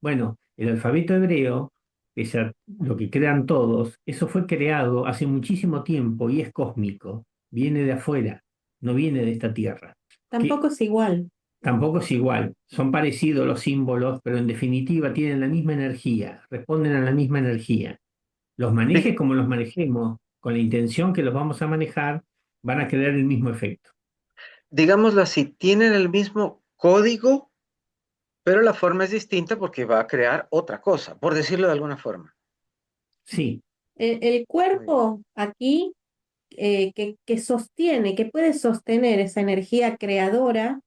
Bueno, el alfabeto hebreo, pese a lo que crean todos, eso fue creado hace muchísimo tiempo y es cósmico, viene de afuera, no viene de esta tierra. Que Tampoco es igual. tampoco es igual, son parecidos los símbolos, pero en definitiva tienen la misma energía, responden a la misma energía. Los manejes Di- como los manejemos, con la intención que los vamos a manejar, van a crear el mismo efecto. Digámoslo así, tienen el mismo código, pero la forma es distinta porque va a crear otra cosa, por decirlo de alguna forma. Sí. El Muy bien. cuerpo aquí que sostiene, que puede sostener esa energía creadora,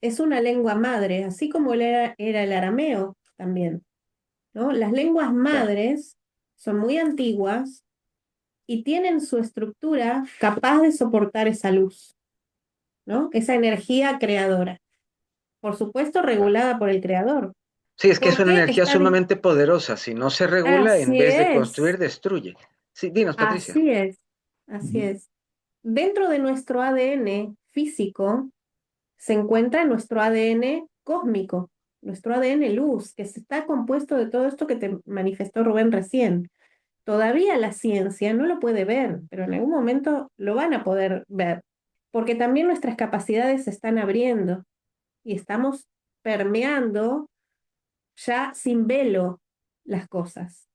es una lengua madre, así como era el arameo también, ¿no? Las lenguas Ya. madres son muy antiguas y tienen su estructura capaz de soportar esa luz, ¿no? Esa energía creadora. Por supuesto, Claro. regulada por el creador. Sí, es que es ¿Por una qué energía sumamente poderosa. Si no se regula, en Así vez de es, construir, destruye. Sí, dinos, Patricia. así es, así Ujú. es. Dentro de nuestro ADN físico se encuentra nuestro ADN cósmico, nuestro ADN luz, que se está compuesto de todo esto que te manifestó Rubén recién. Todavía la ciencia no lo puede ver, pero en algún momento lo van a poder ver, porque también nuestras capacidades se están abriendo y estamos permeando ya sin velo las cosas,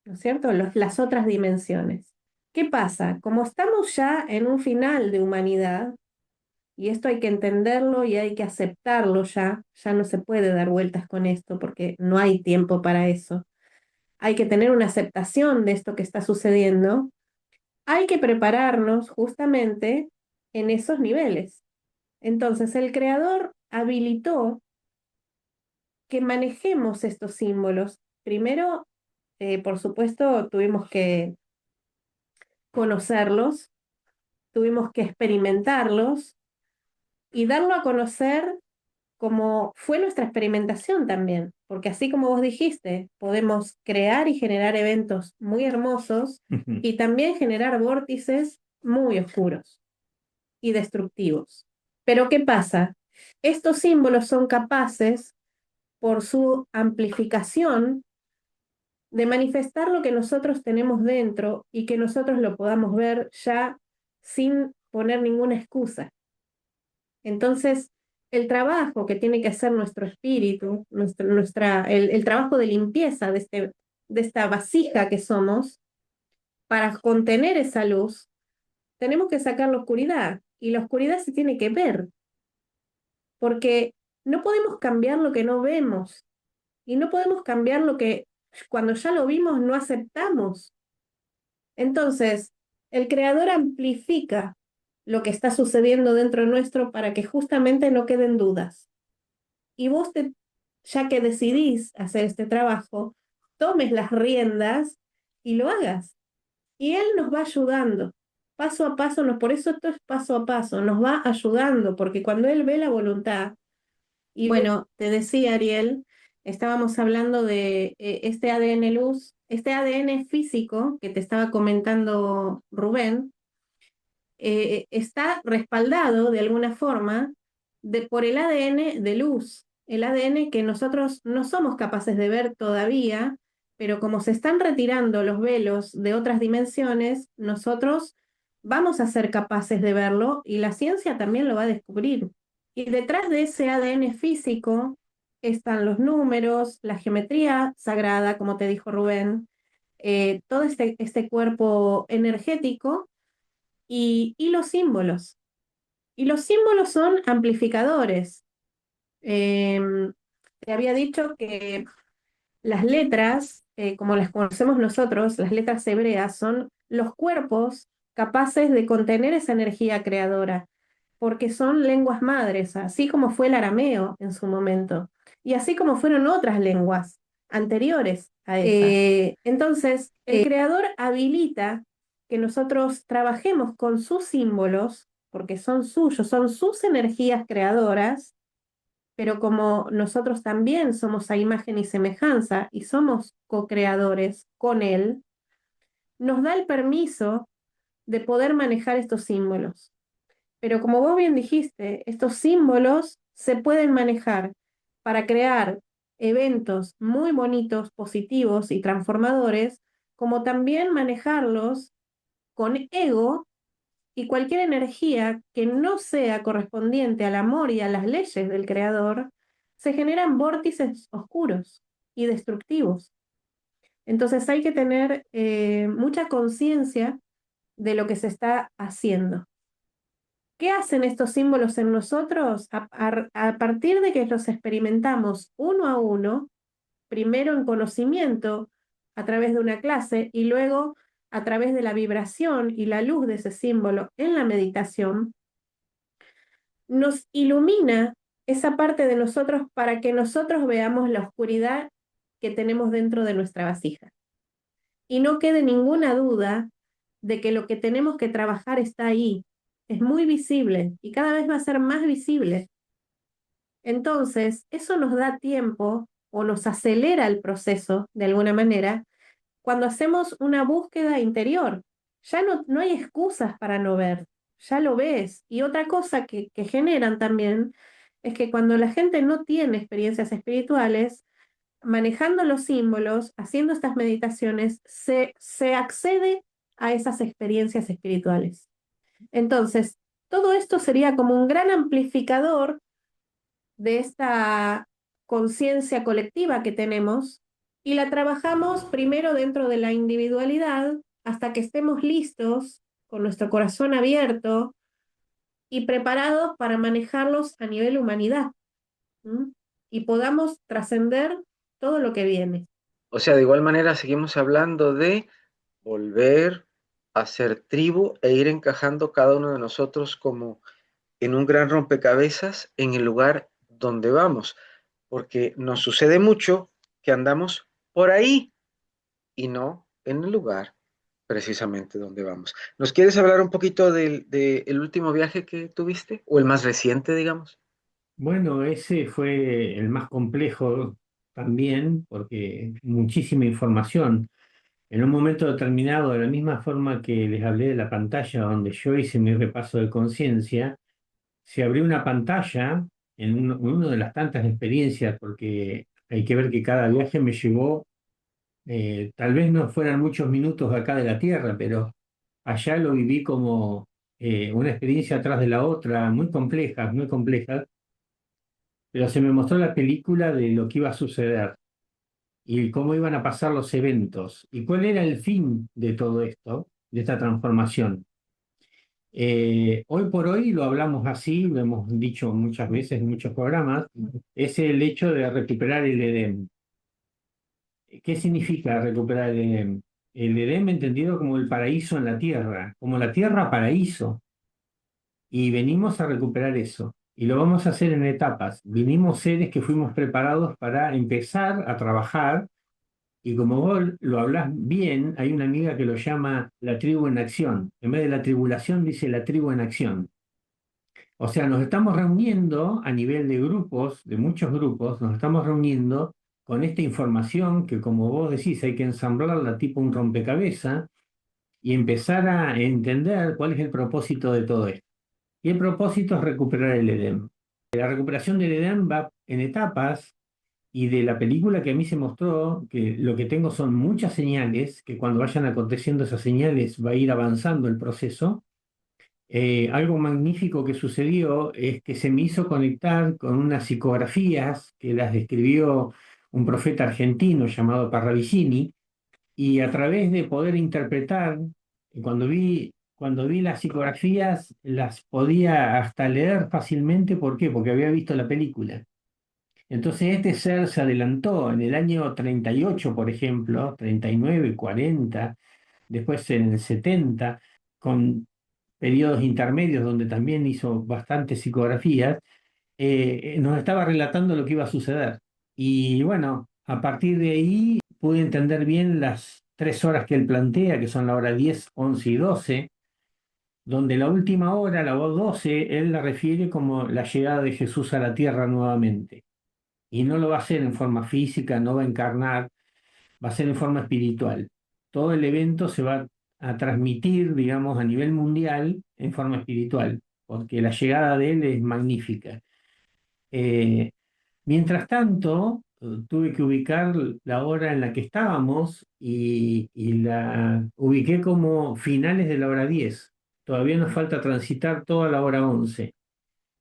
¿no es cierto? Las otras dimensiones. ¿Qué pasa? Como estamos ya en un final de humanidad, y esto hay que entenderlo y hay que aceptarlo ya, ya no se puede dar vueltas con esto porque no hay tiempo para eso. Hay que tener una aceptación de esto que está sucediendo. Hay que prepararnos justamente en esos niveles. Entonces, el creador habilitó que manejemos estos símbolos. Primero, por supuesto, tuvimos que conocerlos, tuvimos que experimentarlos y darlo a conocer como fue nuestra experimentación también, porque así como vos dijiste, podemos crear y generar eventos muy hermosos y también generar vórtices muy oscuros y destructivos. Pero ¿qué pasa? Estos símbolos son capaces, por su amplificación, de manifestar lo que nosotros tenemos dentro y que nosotros lo podamos ver ya sin poner ninguna excusa. Entonces, el trabajo que tiene que hacer nuestro espíritu, el trabajo de limpieza de esta vasija que somos, para contener esa luz, tenemos que sacar la oscuridad. Y la oscuridad se tiene que ver, porque no podemos cambiar lo que no vemos. Y no podemos cambiar lo que cuando ya lo vimos no aceptamos. Entonces, el creador amplifica lo que está sucediendo dentro nuestro para que justamente no queden dudas. Y vos, ya que decidís hacer este trabajo, tomes las riendas y lo hagas. Y Él nos va ayudando, paso a paso, por eso esto es paso a paso, nos va ayudando, porque cuando Él ve la voluntad, y bueno, te decía Ariel, estábamos hablando de este ADN luz, este ADN físico que te estaba comentando Rubén, está respaldado de alguna forma por el ADN de luz, el ADN que nosotros no somos capaces de ver todavía, pero como se están retirando los velos de otras dimensiones, nosotros vamos a ser capaces de verlo y la ciencia también lo va a descubrir. Y detrás de ese ADN físico están los números, la geometría sagrada, como te dijo Rubén, todo este cuerpo energético y los símbolos. Y los símbolos son amplificadores. Em, Te había dicho que las letras, como las conocemos nosotros, las letras hebreas, son los cuerpos capaces de contener esa energía creadora, porque son lenguas madres, así como fue el arameo en su momento, y así como fueron otras lenguas anteriores a esa. Entonces, el creador habilita que nosotros trabajemos con sus símbolos, porque son suyos, son sus energías creadoras, pero como nosotros también somos a imagen y semejanza y somos co-creadores con Él, nos da el permiso de poder manejar estos símbolos. Pero como vos bien dijiste, estos símbolos se pueden manejar para crear eventos muy bonitos, positivos y transformadores, como también manejarlos con ego y cualquier energía que no sea correspondiente al amor y a las leyes del creador, se generan vórtices oscuros y destructivos. Entonces hay que tener mucha conciencia de lo que se está haciendo. ¿Qué hacen estos símbolos en nosotros? A partir de que los experimentamos uno a uno, primero en conocimiento a través de una clase y luego a través de la vibración y la luz de ese símbolo en la meditación, nos ilumina esa parte de nosotros para que nosotros veamos la oscuridad que tenemos dentro de nuestra vasija. Y no quede ninguna duda de que lo que tenemos que trabajar está ahí. Es muy visible y cada vez va a ser más visible. Entonces, eso nos da tiempo o nos acelera el proceso de alguna manera cuando hacemos una búsqueda interior. Ya no hay excusas para no ver, ya lo ves. Y otra cosa que generan también es que cuando la gente no tiene experiencias espirituales, manejando los símbolos, haciendo estas meditaciones, se accede a esas experiencias espirituales. Entonces, todo esto sería como un gran amplificador de esta conciencia colectiva que tenemos y la trabajamos primero dentro de la individualidad hasta que estemos listos, con nuestro corazón abierto y preparados para manejarlos a nivel humanidad, ¿m? Y podamos trascender todo lo que viene. O sea, de igual manera seguimos hablando de volver a ser tribu e ir encajando cada uno de nosotros como en un gran rompecabezas en el lugar donde vamos, porque nos sucede mucho que andamos por ahí y no en el lugar precisamente donde vamos. ¿Nos quieres hablar un poquito del último viaje que tuviste o el más reciente, digamos? Bueno, ese fue el más complejo también, porque muchísima información. En un momento determinado, de la misma forma que les hablé de la pantalla donde yo hice mi repaso de conciencia, se abrió una pantalla en una de las tantas experiencias, porque hay que ver que cada viaje me llevó, tal vez no fueran muchos minutos acá de la Tierra, pero allá lo viví como una experiencia atrás de la otra, muy compleja, pero se me mostró la película de lo que iba a suceder y cómo iban a pasar los eventos y cuál era el fin de todo esto, de esta transformación. Hoy por hoy lo hablamos así, lo hemos dicho muchas veces en muchos programas, es el hecho de recuperar el Edén. ¿Qué significa recuperar el Edén? El Edén entendido como el paraíso en la tierra, como la tierra paraíso. y venimos a recuperar eso. Y lo vamos a hacer en etapas. Vinimos seres que fuimos preparados para empezar a trabajar. Y como vos lo hablás bien, hay una amiga que lo llama la tribu en acción. En vez de la tribulación, dice la tribu en acción. O sea, nos estamos reuniendo a nivel de grupos, de muchos grupos, nos estamos reuniendo con esta información que, como vos decís, hay que ensamblarla tipo un rompecabezas y empezar a entender cuál es el propósito de todo esto. Y el propósito es recuperar el Edén. La recuperación del Edén va en etapas y de la película que a mí se mostró, que lo que tengo son muchas señales, que cuando vayan aconteciendo esas señales va a ir avanzando el proceso. Algo magnífico que sucedió es que se me hizo conectar con unas psicografías que las describió un profeta argentino llamado Parravicini, y a través de poder interpretar, cuando vi las psicografías, las podía hasta leer fácilmente. ¿Por qué? Porque había visto la película. Entonces este ser se adelantó en el año 38, por ejemplo, 39, 40, después en el 70, con periodos intermedios donde también hizo bastantes psicografías. Nos estaba relatando lo que iba a suceder. Y bueno, a partir de ahí pude entender bien las 3 horas que él plantea, que son la hora 10, 11 y 12, donde la última hora, la hora 12, él la refiere como la llegada de Jesús a la tierra nuevamente. Y no lo va a hacer en forma física, no va a encarnar, va a ser en forma espiritual. Todo el evento se va a transmitir, digamos, a nivel mundial en forma espiritual, porque la llegada de él es magnífica. Eh, Mientras tanto, tuve que ubicar la hora en la que estábamos y la ubiqué como finales de la hora 10. Todavía nos falta transitar toda la hora 11.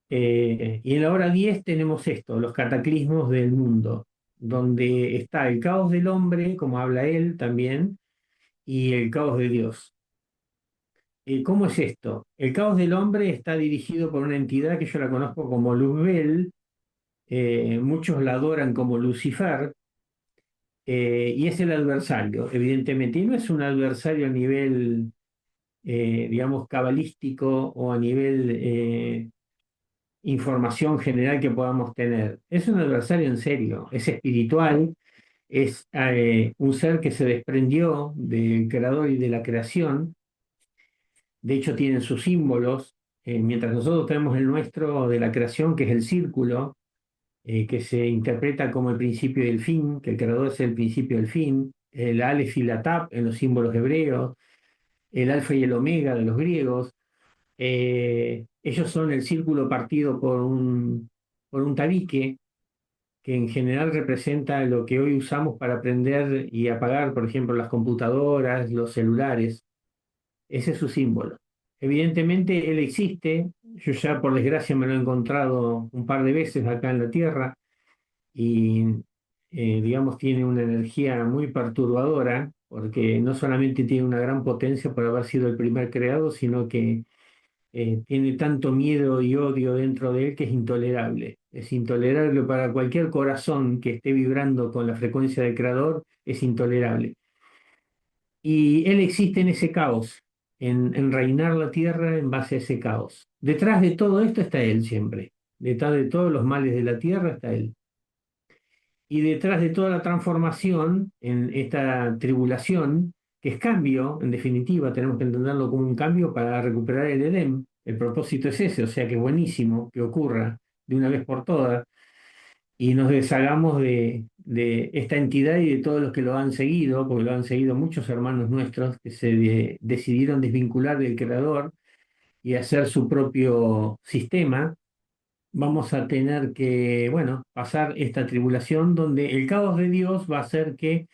Y en la hora 10 tenemos esto, los cataclismos del mundo, donde está el caos del hombre, como habla él también, y el caos de Dios. ¿Cómo es esto? El caos del hombre está dirigido por una entidad que yo la conozco como Luzbel, muchos la adoran como Lucifer, y es el adversario, evidentemente, y no es un adversario a nivel, digamos, cabalístico o a nivel información general que podamos tener. Es un adversario en serio, es espiritual, es un ser que se desprendió del creador y de la creación. De hecho, tienen sus símbolos, mientras nosotros tenemos el nuestro de la creación, que es el círculo, que se interpreta como el principio y el fin, que el creador es el principio y el fin, el Aleph y la Tap en los símbolos hebreos, el Alfa y el Omega de los griegos. Ellos son el círculo partido por un tabique, que en general representa lo que hoy usamos para prender y apagar, por ejemplo, las computadoras, los celulares. Ese es su símbolo. Evidentemente, él existe. Yo ya, por desgracia, me lo he encontrado un par de veces acá en la Tierra y, digamos, tiene una energía muy perturbadora, porque no solamente tiene una gran potencia por haber sido el primer creado, sino que tiene tanto miedo y odio dentro de él que es intolerable. Es intolerable para cualquier corazón que esté vibrando con la frecuencia del creador, es intolerable. Y él existe en ese caos, en reinar la tierra en base a ese caos. Detrás de todo esto está él siempre. Detrás de todos los males de la tierra está él. Y detrás de toda la transformación en esta tribulación, que es cambio, en definitiva, tenemos que entenderlo como un cambio para recuperar el Edén. El propósito es ese, o sea que es buenísimo que ocurra de una vez por todas y nos deshagamos de esta entidad y de todos los que lo han seguido, porque lo han seguido muchos hermanos nuestros que decidieron desvincular del creador y hacer su propio sistema. Vamos a tener que, bueno, pasar esta tribulación donde el caos de Dios va a hacer que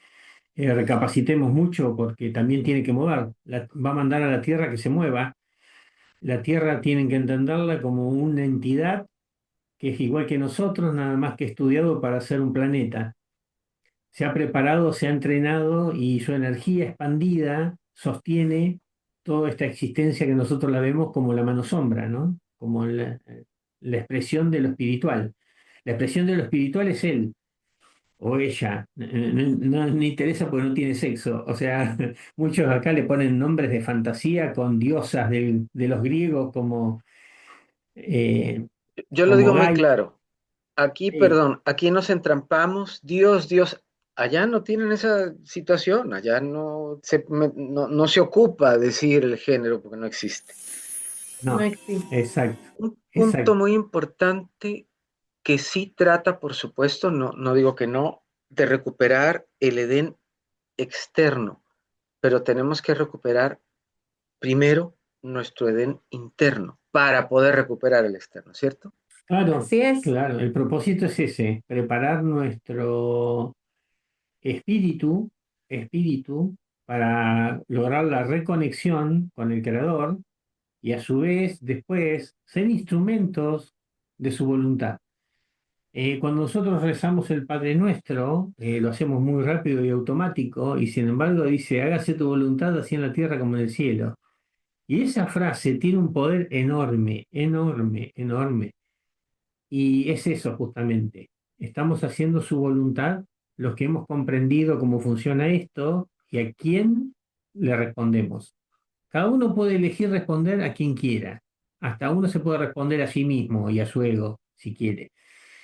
recapacitemos mucho, porque también tiene que mover, va a mandar a la tierra que se mueva. La tierra tienen que entenderla como una entidad que es igual que nosotros, nada más que estudiado para ser un planeta. Se ha preparado, se ha entrenado y su energía expandida sostiene toda esta existencia que nosotros la vemos como la mano sombra, ¿no? Como la expresión de lo espiritual. La expresión de lo espiritual es él o ella. No me interesa porque no tiene sexo. O sea, muchos acá le ponen nombres de fantasía con diosas de los griegos como eh, Yo lo como digo muy Gaia. claro. Aquí, perdón, aquí nos entrampamos. Dios, Dios, allá no tienen esa situación. Allá no se ocupa decir el género porque no existe. No No, existe. exacto, Un punto exacto. muy importante que sí trata, por supuesto, no digo que no, de recuperar el Edén externo, pero tenemos que recuperar primero nuestro Edén interno para poder recuperar el externo, ¿cierto? Claro, Así es. claro, el propósito es ese, preparar nuestro espíritu, espíritu para lograr la reconexión con el Creador y a su vez después ser instrumentos de su voluntad. Cuando nosotros rezamos el Padre Nuestro, lo hacemos muy rápido y automático, y sin embargo dice, hágase tu voluntad así en la tierra como en el cielo. Y esa frase tiene un poder enorme, enorme, enorme. Y es eso justamente. Estamos haciendo su voluntad los que hemos comprendido cómo funciona esto y a quién le respondemos. Cada uno puede elegir responder a quien quiera. Hasta uno se puede responder a sí mismo y a su ego, si quiere.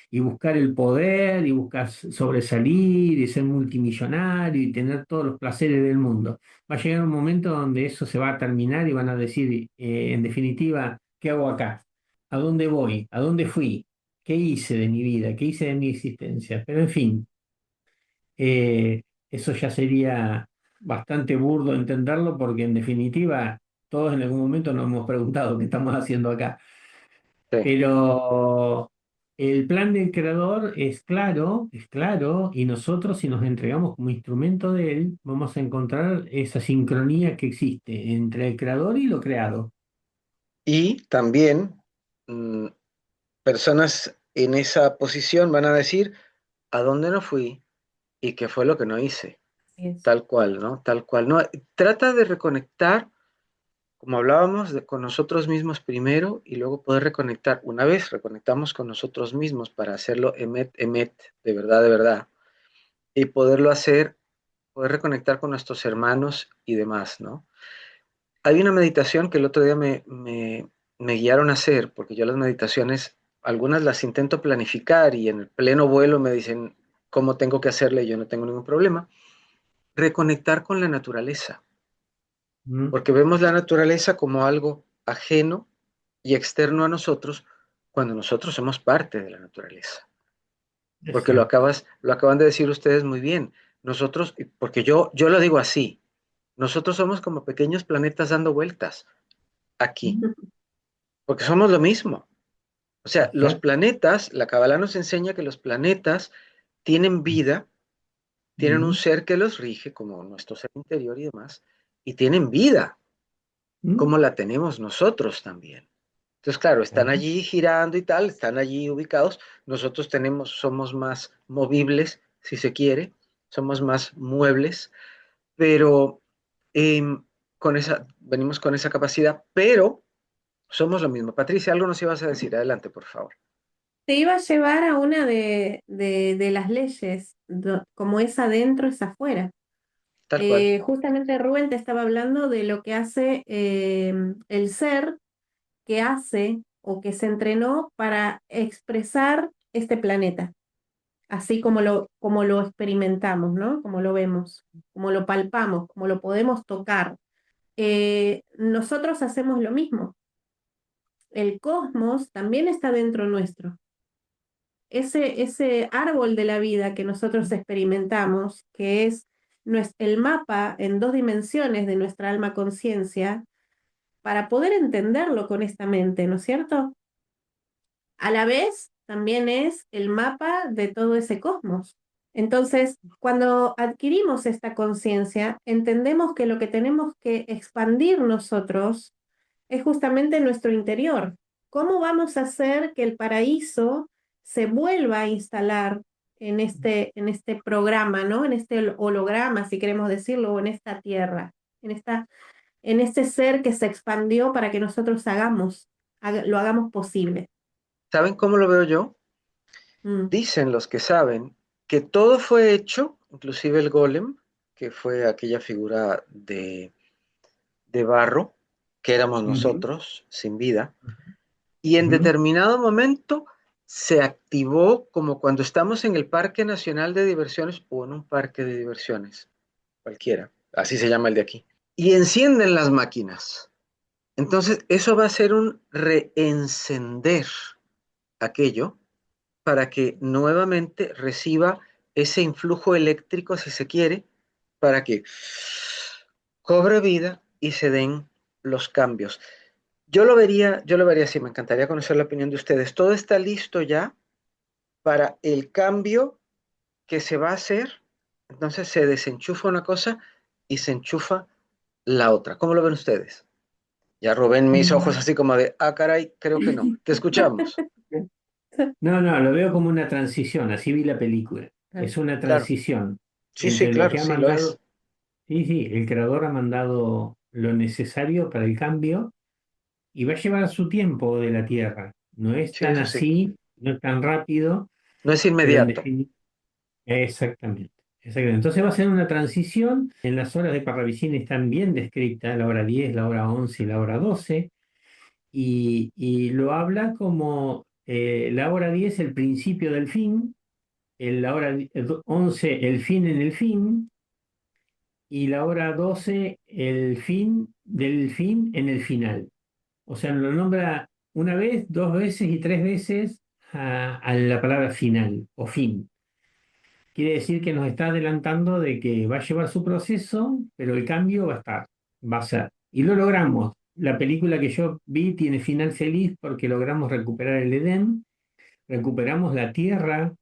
Y buscar el poder y buscar sobresalir y ser multimillonario y tener todos los placeres del mundo. Va a llegar un momento donde eso se va a terminar y van a decir, en definitiva, ¿qué hago acá? ¿A dónde voy? ¿A dónde fui? ¿Qué hice de mi vida? ¿Qué hice de mi existencia? Pero en fin, eso ya sería bastante burdo entenderlo porque en definitiva todos en algún momento nos hemos preguntado qué estamos haciendo acá. Sí. Pero el plan del creador es claro, y nosotros si nos entregamos como instrumento de él, vamos a encontrar esa sincronía que existe entre el creador y lo creado. Y también mm, personas en esa posición van a decir, ¿a dónde no fui? ¿Y qué fue lo que no hice? Así es. Tal cual, ¿no? Tal cual. No, trata de reconectar, como hablábamos, con nosotros mismos primero y luego poder reconectar. Una vez reconectamos con nosotros mismos para hacerlo emet, emet, de verdad, y poderlo hacer, poder reconectar con nuestros hermanos y demás, ¿no? Hay una meditación que el otro día me guiaron a hacer, porque yo las meditaciones, algunas las intento planificar y en el pleno vuelo me dicen cómo tengo que hacerle y yo no tengo ningún problema. Reconectar con la naturaleza, ¿Mm? porque vemos la naturaleza como algo ajeno y externo a nosotros cuando nosotros somos parte de la naturaleza. Porque Exacto. lo acaban de decir ustedes muy bien. Nosotros, porque yo lo digo así, nosotros somos como pequeños planetas dando vueltas aquí, porque somos lo mismo. O sea, los Exacto. planetas, la Kabbalah nos enseña que los planetas tienen vida, tienen un ¿Mm? ser que los rige, como nuestro ser interior y demás, y tienen vida, ¿Mm? como la tenemos nosotros también. Entonces, claro, están Claro. allí girando y tal, están allí ubicados. Nosotros somos más movibles, si se quiere, somos más muebles, pero eh, venimos con esa capacidad, pero somos lo mismo. Patricia, algo nos ibas a decir. Adelante, por favor. Te iba a llevar a una de las leyes, como es adentro, es afuera. Tal cual. Justamente Rubén te estaba hablando de lo que hace el ser que hace o que se entrenó para expresar este planeta, así como lo experimentamos, ¿no? Como lo vemos, como lo palpamos, como lo podemos tocar. Nosotros hacemos lo mismo. El cosmos también está dentro nuestro. Ese árbol de la vida que nosotros experimentamos, que es el mapa en dos dimensiones de nuestra alma conciencia, para poder entenderlo con esta mente, ¿no es cierto? A la vez, también es el mapa de todo ese cosmos. Entonces, cuando adquirimos esta conciencia, entendemos que lo que tenemos que expandir nosotros es justamente nuestro interior. ¿Cómo vamos a hacer que el paraíso se vuelva a instalar en este programa, ¿no? En este holograma, si queremos decirlo, o en esta tierra, en este ser que se expandió para que nosotros lo hagamos posible. ¿Saben cómo lo veo yo? Mm, Dicen los que saben que todo fue hecho, inclusive el golem, que fue aquella figura de barro, que éramos Ujú. nosotros, sin vida, y en Ujú. determinado momento se activó como cuando estamos en el Parque Nacional de Diversiones o en un parque de diversiones, cualquiera, así se llama el de aquí, y encienden las máquinas. Entonces, eso va a ser un reencender aquello para que nuevamente reciba ese influjo eléctrico, si se quiere, para que cobre vida y se den los cambios. Yo lo vería así, me encantaría conocer la opinión de ustedes. ¿Todo está listo ya para el cambio que se va a hacer? Entonces se desenchufa una cosa y se enchufa la otra. ¿Cómo lo ven ustedes? Ya Rubén, mis ojos Y así como de, ah, caray, creo que no. Te escuchamos. no, no, lo veo como una transición, así vi la película. Es una Claro. transición Sí, sí, entre lo claro, que ha sí lo es. mandado, sí, sí, el creador ha mandado lo necesario para el cambio y va a llevar su tiempo de la Tierra. No es Sí, tan eso sí. así, no es tan rápido, No es pero en inmediato. definitiva, exactamente. Exactamente. Entonces va a ser una transición. En las horas de Parravicini están bien descritas, la hora 10, la hora 11 y la hora 12. Y lo habla como la hora 10 el principio del fin, la hora 11 el fin en el fin, y la hora 12 el fin del fin en el final. O sea, lo nombra una vez, dos veces y tres veces a la palabra final o fin. Quiere decir que nos está adelantando de que va a llevar su proceso, pero el cambio va a estar, va a ser. Y lo logramos. La película que yo vi tiene final feliz porque logramos recuperar el Edén, recuperamos la tierra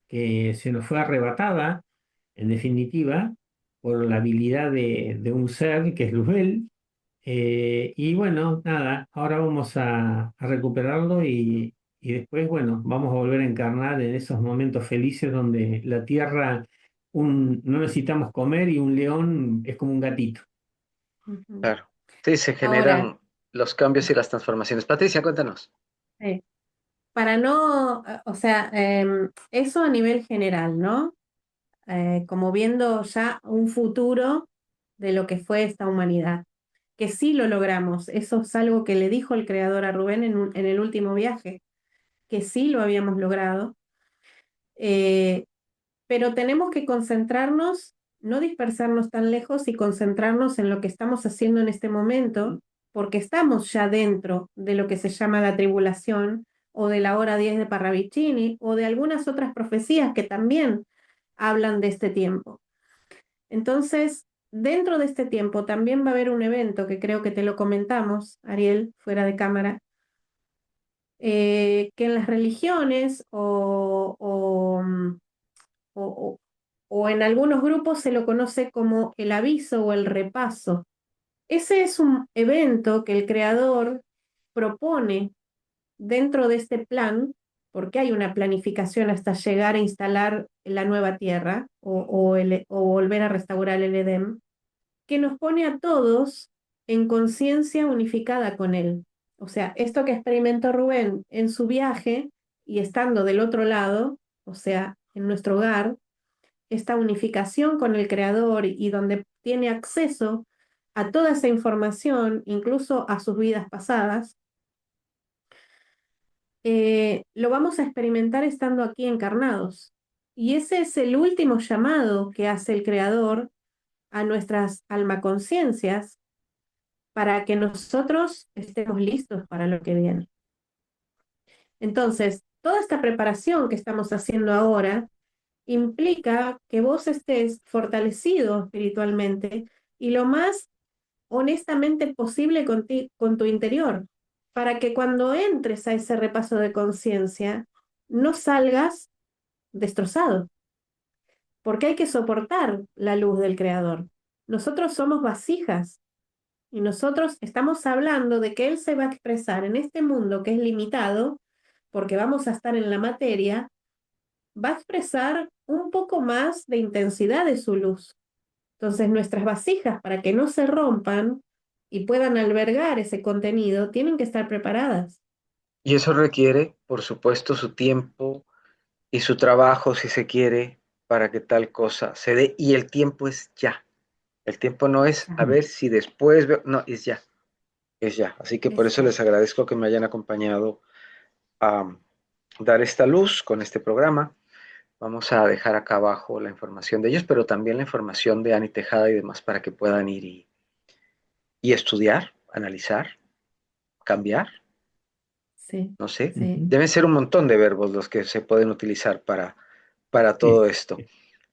que se nos fue arrebatada, en definitiva, por la habilidad de un ser que es Luzbel. Y bueno, nada, ahora vamos a recuperarlo y después, bueno, vamos a volver a encarnar en esos momentos felices donde la tierra, no necesitamos comer y un león es como un gatito. Ujú. Claro. Sí, se Ahora, generan los cambios y las transformaciones. Patricia, cuéntanos. eh, para no, o sea, eso a nivel general, ¿no? Como viendo ya un futuro de lo que fue esta humanidad, que sí lo logramos. Eso es algo que le dijo el creador a Rubén en el último viaje, que sí lo habíamos logrado. Eh, pero tenemos que concentrarnos, no dispersarnos tan lejos y concentrarnos en lo que estamos haciendo en este momento, porque estamos ya dentro de lo que se llama la tribulación o de la hora 10 de Parravicini o de algunas otras profecías que también hablan de este tiempo. Entonces, dentro de este tiempo también va a haber un evento que creo que te lo comentamos, Ariel, fuera de cámara, que en las religiones o, o en algunos grupos se lo conoce como el aviso o el repaso. Ese es un evento que el creador propone dentro de este plan, porque hay una planificación hasta llegar a instalar la nueva tierra o volver a restaurar el Edén, que nos pone a todos en conciencia unificada con él. O sea, esto que experimentó Rubén en su viaje y estando del otro lado, o sea, en nuestro hogar, esta unificación con el creador y donde tiene acceso a toda esa información, incluso a sus vidas pasadas, lo vamos a experimentar estando aquí encarnados. Y ese es el último llamado que hace el creador a nuestras almaconciencias para que nosotros estemos listos para lo que viene. Entonces, toda esta preparación que estamos haciendo ahora implica que vos estés fortalecido espiritualmente y lo más honestamente posible con tu interior, para que cuando entres a ese repaso de conciencia no salgas destrozado, porque hay que soportar la luz del Creador. Nosotros somos vasijas y nosotros estamos hablando de que Él se va a expresar en este mundo que es limitado, porque vamos a estar en la materia, va a expresar un poco más de intensidad de su luz. Entonces, nuestras vasijas, para que no se rompan y puedan albergar ese contenido, tienen que estar preparadas. Y eso requiere, por supuesto, su tiempo y su trabajo, si se quiere, para que tal cosa se dé. Y el tiempo es ya. El tiempo no es a Mm. ver si después, no, es ya. es ya. Así que por eso les Exacto. agradezco que me hayan acompañado a dar esta luz con este programa. Vamos a dejar acá abajo la información de ellos, pero también la información de Ani Tejada y demás para que puedan ir y estudiar, analizar, cambiar, Sí, no sé. sí. Ujú. Deben ser un montón de verbos los que se pueden utilizar para Sí, todo esto.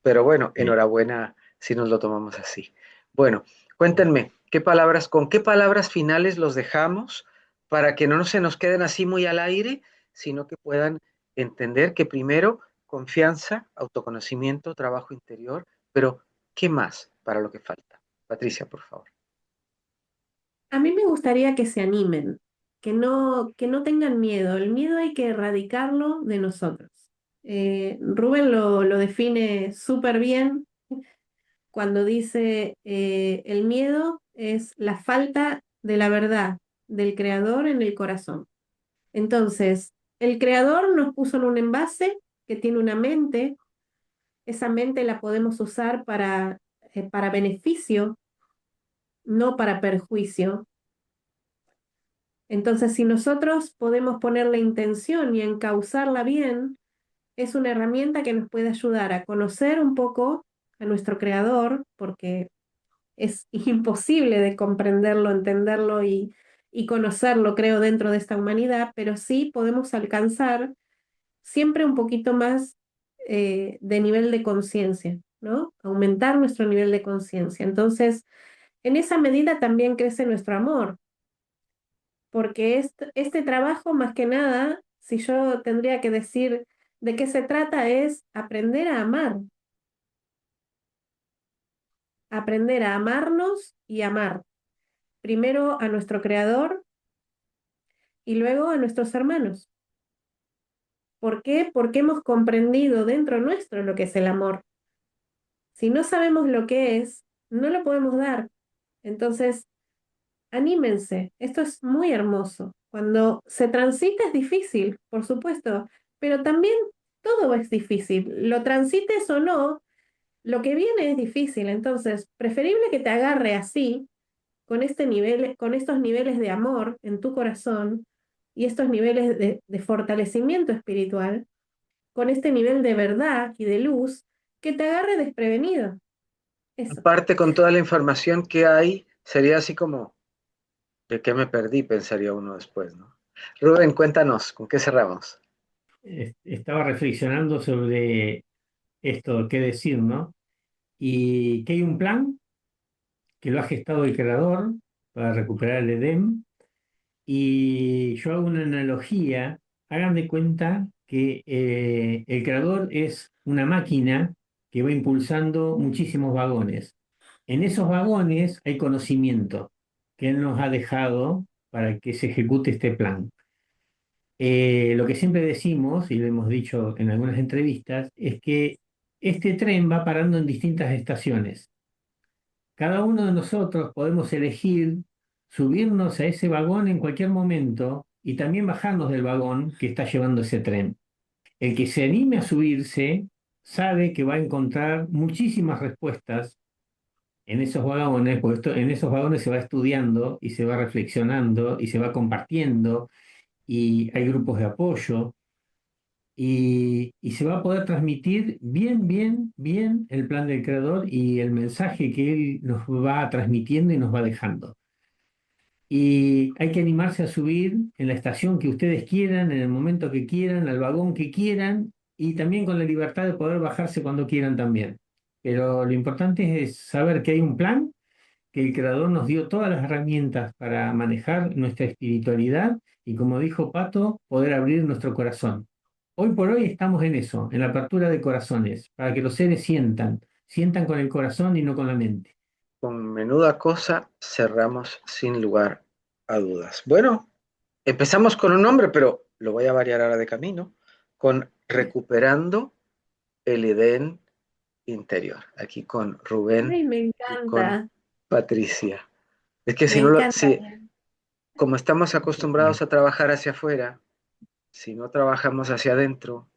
Pero bueno, sí. enhorabuena si nos lo tomamos así. Bueno, cuéntenme, ¿con qué palabras finales los dejamos para que no se nos queden así muy al aire, sino que puedan entender que primero confianza, autoconocimiento, trabajo interior, pero ¿qué más para lo que falta? Patricia, por favor. A mí me gustaría que se animen, que no tengan miedo. El miedo hay que erradicarlo de nosotros. Rubén lo define súper bien cuando dice el miedo es la falta de la verdad del creador en el corazón. Entonces, el creador nos puso en un envase que tiene una mente. Esa mente la podemos usar para beneficio, no para perjuicio. Entonces, si nosotros podemos ponerle intención y encauzarla bien, es una herramienta que nos puede ayudar a conocer un poco a nuestro creador, porque es imposible de comprenderlo, entenderlo y conocerlo, creo, dentro de esta humanidad, pero sí podemos alcanzar siempre un poquito más de nivel de conciencia, ¿no? Aumentar nuestro nivel de conciencia. Entonces, en esa medida también crece nuestro amor, porque este trabajo, más que nada, si yo tendría que decir de qué se trata, es aprender a amarnos y amar, primero a nuestro creador y luego a nuestros hermanos. ¿Por qué? Porque hemos comprendido dentro nuestro lo que es el amor. Si no sabemos lo que es, no lo podemos dar. Entonces, anímense, esto es muy hermoso. Cuando se transita es difícil, por supuesto, pero también todo es difícil. Lo transites o no, lo que viene es difícil. Entonces, preferible que te agarre así, con este nivel, con estos niveles de amor en tu corazón y estos niveles de fortalecimiento espiritual, con este nivel de verdad y de luz, que te agarre desprevenido. Eso. Aparte, con toda la información que hay, sería así como, ¿de qué me perdí? Pensaría uno después, ¿no? Rubén, cuéntanos, ¿con qué cerramos? Estaba reflexionando sobre esto, qué decir, ¿no? Y que hay un plan que lo ha gestado el creador para recuperar el Edén. Y yo hago una analogía, hagan de cuenta que el creador es una máquina que va impulsando muchísimos vagones. En esos vagones hay conocimiento que él nos ha dejado para que se ejecute este plan. Lo que siempre decimos, y lo hemos dicho en algunas entrevistas, es que este tren va parando en distintas estaciones. Cada uno de nosotros podemos elegir subirnos a ese vagón en cualquier momento y también bajarnos del vagón que está llevando ese tren. El que se anime a subirse sabe que va a encontrar muchísimas respuestas en esos vagones, porque en esos vagones se va estudiando y se va reflexionando y se va compartiendo y hay grupos de apoyo y se va a poder transmitir bien, bien, bien el plan del creador y el mensaje que él nos va transmitiendo y nos va dejando. Y hay que animarse a subir en la estación que ustedes quieran, en el momento que quieran, al vagón que quieran y también con la libertad de poder bajarse cuando quieran también. Pero lo importante es saber que hay un plan, que el creador nos dio todas las herramientas para manejar nuestra espiritualidad y, como dijo Pato, poder abrir nuestro corazón. Hoy por hoy estamos en eso, en la apertura de corazones, para que los seres sientan con el corazón y no con la mente. Con menuda cosa cerramos sin lugar a dudas. Bueno, empezamos con un nombre, pero lo voy a variar ahora de camino, con Recuperando el Edén Interior, aquí con Rubén Ay, me y con encanta, Patricia. Es que me si no lo, encanta. si, como estamos acostumbrados a trabajar hacia afuera, si no trabajamos hacia adentro,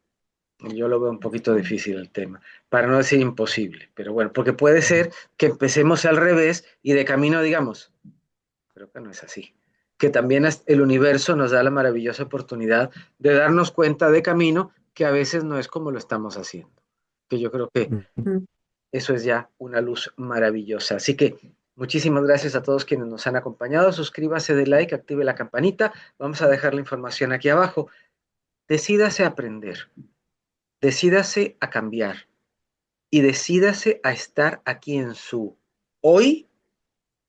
yo lo veo un poquito difícil el tema, para no decir imposible, pero bueno, porque puede ser que empecemos al revés y de camino digamos, creo que no es así. que también el universo nos da la maravillosa oportunidad de darnos cuenta de camino que a veces no es como lo estamos haciendo. Que yo creo que Mm. eso es ya una luz maravillosa. Así que muchísimas gracias a todos quienes nos han acompañado. Suscríbase, de like, active la campanita. Vamos a dejar la información aquí abajo. Decídase a aprender, decídase a cambiar y decídase a estar aquí en su hoy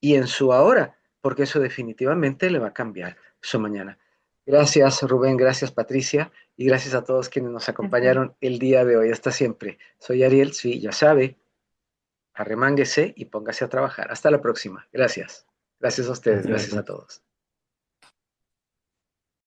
y en su ahora, porque eso definitivamente le va a cambiar su mañana. Gracias, Rubén, gracias, Patricia, y gracias a todos quienes nos Gracias. acompañaron el día de hoy. Hasta siempre. Soy Ariel, sí, ya sabe, arremánguese y póngase a trabajar. Hasta la próxima. Gracias. Gracias a ustedes, Hasta gracias a luego. todos.